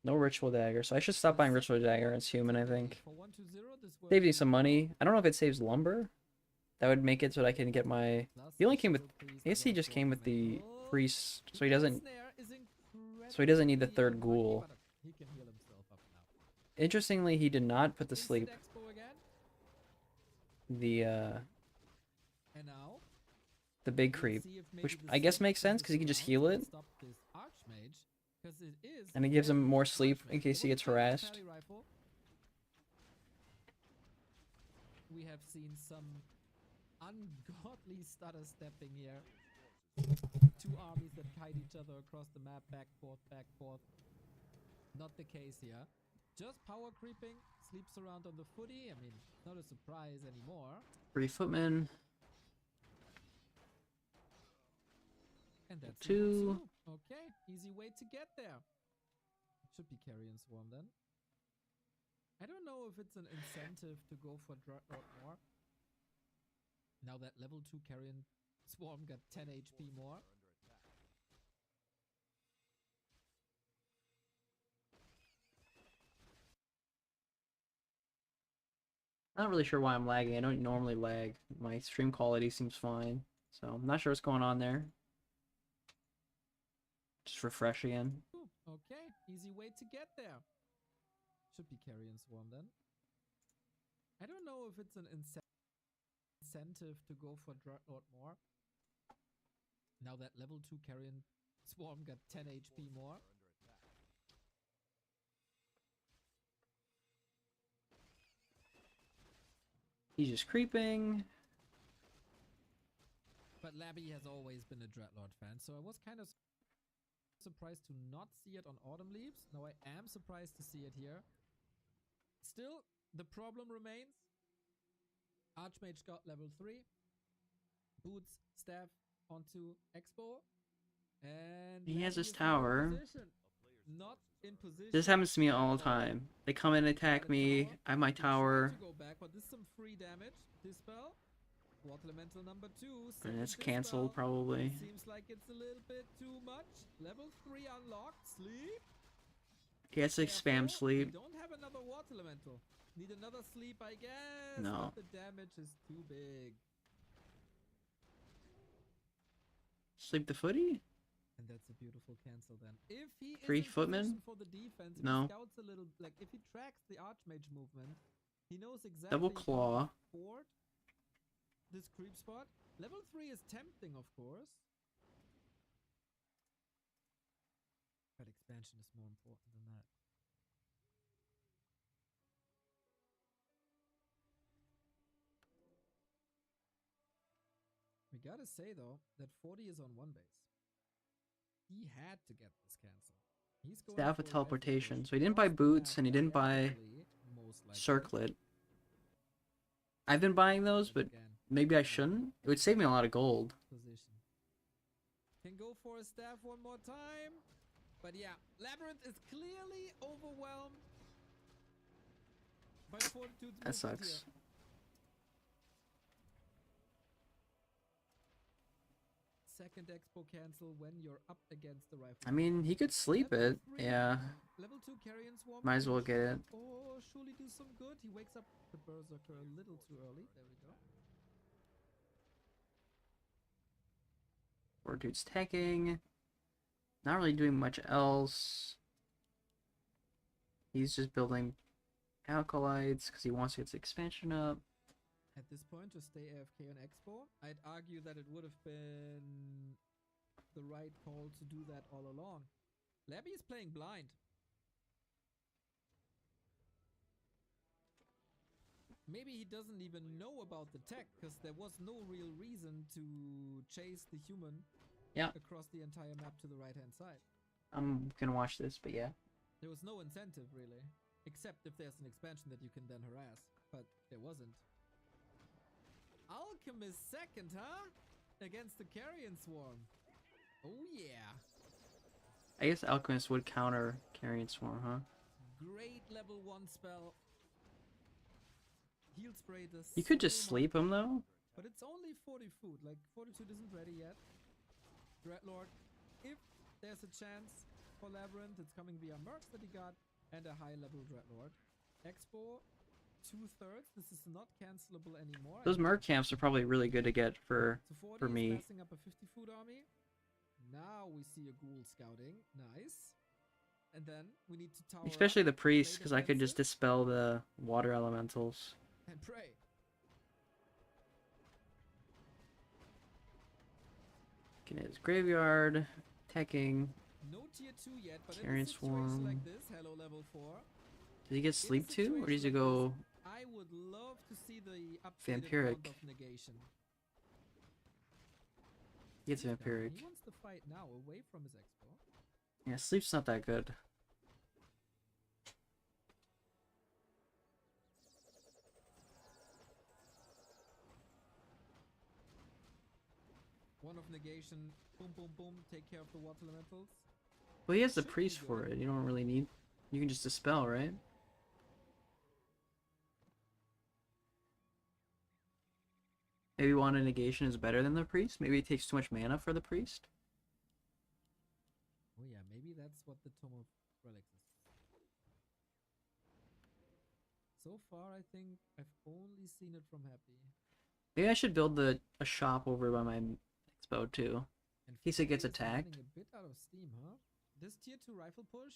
No Ritual Dagger, so I should stop buying Ritual Dagger as human, I think. For 120, this worked Saves me really some money. I don't know if it saves lumber. That would make it so that I can get my... Plus He only the came with... Shadow Priest I guess he against just came with the Water priest, so The he doesn't... End Snare is So he doesn't need the incredibly third ghoul. unlucky, but he can heal himself up now. Interestingly, he did not put to Instant sleep Expo again. the And now the big we'll creep, see if maybe which the I guess second makes sense because he can just heal it, stop this Archmage, 'cause it is and it gives him very more good sleep in Archmage. case he It gets was a harassed. Tally Rifle. We have seen some ungodly stutter stepping here. 2 armies that kite each other across the map, back, forth, back, forth. Not the case here. Just power creeping, sleeps around on the footy. I mean, not a surprise anymore. 3 footmen. And that's Two. level 2. Okay, easy way to get there. Should be Carrion Swarm then. I don't know if it's an incentive to go for Dreadlord more. Now that level 2 Carrion Swarm got 10 HP more. Not really sure why I'm lagging. I don't normally lag. My stream quality seems fine, so I'm not sure what's going on there. Just refresh again. Ooh, okay, easy way to get there. Should be Carrion Swarm then. I don't know if it's an incentive to go for Dreadlord more. Now that level 2 Carrion Swarm got 10 HP more. He's just creeping. But Labby has always been a Dreadlord fan, so I was kind of surprised to not see it on Autumn Leaves. Now I am surprised to see it here. Still, the problem remains. Archmage got level 3. Boots, staff onto Expo. And He has Labby his is not in tower. position. Not in position. This happens to me all the time. They come and attack me. I have my He tried tower. to go back, but this is some free damage. Dispel. Water Elemental number 2. And second it's Dispel. cancelled probably. Seems like it's a little bit too much. Level 3 unlocked. Sleep. He has to spam Careful, we sleep. don't have another Water Elemental. Need another sleep, I guess. No. But the damage is too big. Sleep the footy? And that's a beautiful cancel then. If he is 3 in footmen? position for the defense, if No. he scouts a little, like if he tracks the Archmage movement, he knows exactly Double how claw. to afford this creep spot. Level 3 is tempting, of course. But expansion is more important than that. We gotta say though that 40 is on one base. He had to get this cancel. He's going Staff for of a rifle teleportation. push So he didn't buy across the boots map and he didn't buy diagonally, most likely. circlet. I've been buying those, but again, maybe I shouldn't. It would save me a lot of gold. position. Can go for a staff one more time. But yeah, Labyrinth is clearly overwhelmed by Fortitude's That movement sucks. here. Second expo cancel when you're up against the rifle. I mean, he could sleep Level it. 3. Yeah. Level 2 carrion swarm. Might as well get it. Or surely do some good. He wakes up the berserker a little too early. There we go. Or dude's tagging. Not really doing much else. He's just building alkalites because he wants to get his expansion up. At this point, to stay AFK on Expo, I'd argue that it would have been the right call to do that all along. Labby is playing blind. Maybe he doesn't even know about the tech, because there was no real reason to chase the human across the entire map to the right-hand side. I'm gonna watch this, but yeah. There was no incentive, really. Except if there's an expansion that you can then harass. But there wasn't. Alchemist second, huh? Against the Carrion Swarm. Oh yeah. I guess Alchemist would counter Carrion Swarm, huh? Great level 1 spell. Heal spray does You could just so sleep much, him though. but it's only 40 food. Like, Fortitude isn't ready yet. Dreadlord, if there's a chance for Labyrinth, it's coming via Mercs that he got, and a high level Dreadlord. Expo, 2/3. This is not cancelable anymore. Those Merc camps are probably really good to get for So 40 is me. passing up a 50 food army. Now we see a ghoul scouting. Nice. And then we need to tower Especially up, the priest, play because I could just defensive, dispel the water elementals. and pray. Get his graveyard, teching. No tier 2 yet, but Carrion in a situation Swarm. like this, hello level 4. Does he get in a sleep too, or does he situation go? like this, I would love to see the updated Vampiric. Bond of negation. He gets He's down. vampiric. He wants to fight now, away from his expo. Yeah, sleep's not that good. One of negation, boom, boom, boom, take care of the water elementals. Well, he has the Should be priest for good. it. You don't really need. You can just dispel, right? Maybe Wand Negation is better than the priest. Maybe it takes too much mana for the priest. Oh yeah, maybe that's what the Tome of Relics is. So far, I think I've only seen it from Happy. Maybe I should build a shop over by my expo too. And In case it gets 40 is running attacked. a bit out of steam, huh? This tier 2 rifle push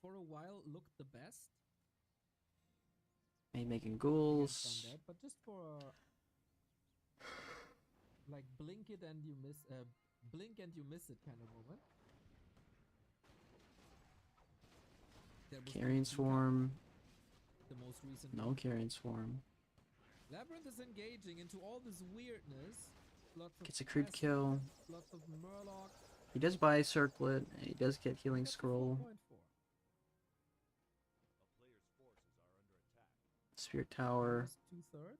for a while looked the best. Maybe making Against ghouls. Undead, but just for like blink it and you miss blink and you miss it kind of moment. There was Carrion no Kuka, Swarm. the most recent No one. Carrion Swarm. Labyrinth is engaging into all this weirdness. Lots of Gets a creep passive, kill. Lots of Murlocs. He does buy Circlet, and he does get Healing That's a Scroll. 4.4. A player's forces are under attack. Spirit Tower. Almost 2/3.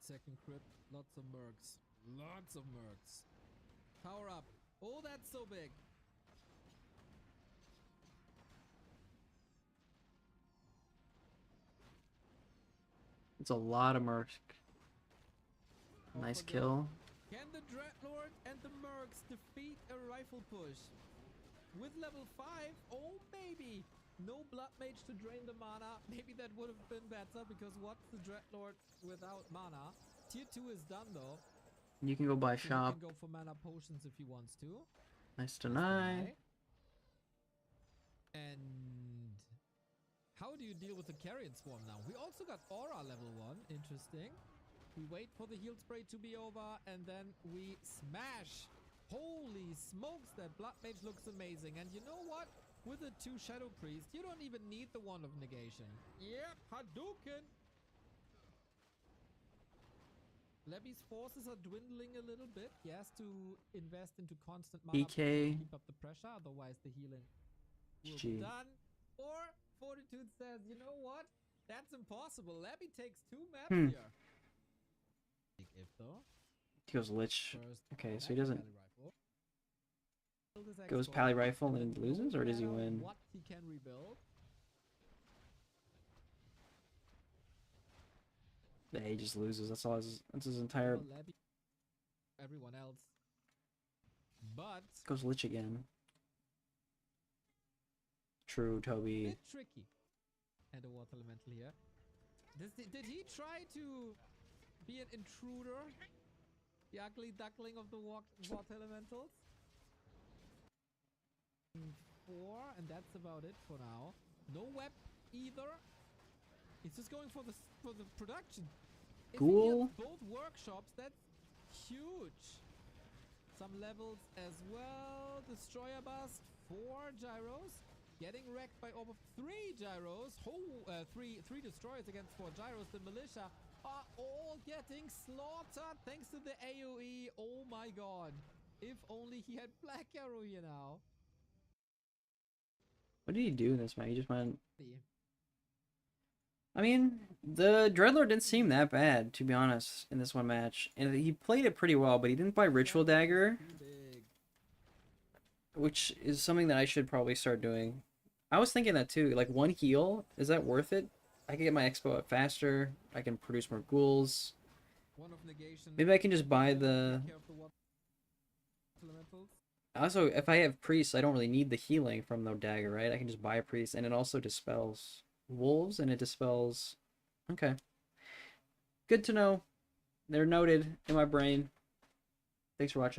Second crypt, lots of mercs. Lots of mercs. Power up. Oh, that's so big. It's a lot of Merc. All Nice for good. kill. Can the Dreadlord and the mercs defeat a rifle push? With level 5? Oh, maybe. No Blood Mage to drain the mana. Maybe that would have been better because what's the Dreadlord without mana? Tier 2 is done though. You can go buy So he shop. can go for mana potions if he wants to. Nice Nice deny. deny. And how do you deal with the Carrion Swarm now? We also got Aura level 1. Interesting. We wait for the heal spray to be over and then we smash. Holy smokes, that Blood Mage looks amazing. And you know what? With the 2 Shadow Priests, you don't even need the Wand of Negation. Yep, Hadouken! Levy's forces are dwindling a little bit. He has to invest into constant mana to PK. keep up the pressure, otherwise the healing will be Gee. done. Or Fortitude says, you know what? That's impossible. Levy takes 2 maps here. Big if though. He goes Lich. First, Okay, so back he doesn't Pally Rifle. Build his goes X-Bow, Pally Rifle but and no loses, or does he matter win? What he can rebuild. Yeah, he just loses. That's all. That's his entire. Levy, everyone else. But Goes Lich again. True, Toby. bit tricky. And a water elemental here. Did he try to be an intruder? The ugly duckling of the water elementals? 4, and that's about it for now. No web either. He's just going for the production. If he Cool. gets both workshops, that's huge. Some levels as well. Destroyer Bust, 4 gyros. Getting wrecked by over 3 gyros. Three destroyers against 4 gyros. The militia are all getting slaughtered thanks to the AoE. Oh my god. If only he had Black Arrow here now. What did he do in this match? He just went. The- I mean, the Dreadlord didn't seem that bad, to be honest, in this one match. And he played it pretty well, but he didn't buy Ritual Dagger, Too big. which is something that I should probably start doing. I was thinking that too. Like, 1 heal, is that worth it? I can get my Expo up faster. I can produce more ghouls. One of negation. Maybe I can just buy the... Take care of the water elementals. Also, if I have Priests, I don't really need the healing from the dagger, right? I can just buy a Priest, and it also dispels wolves, and it dispels... Okay. Good to know. They're noted in my brain. Thanks for watching.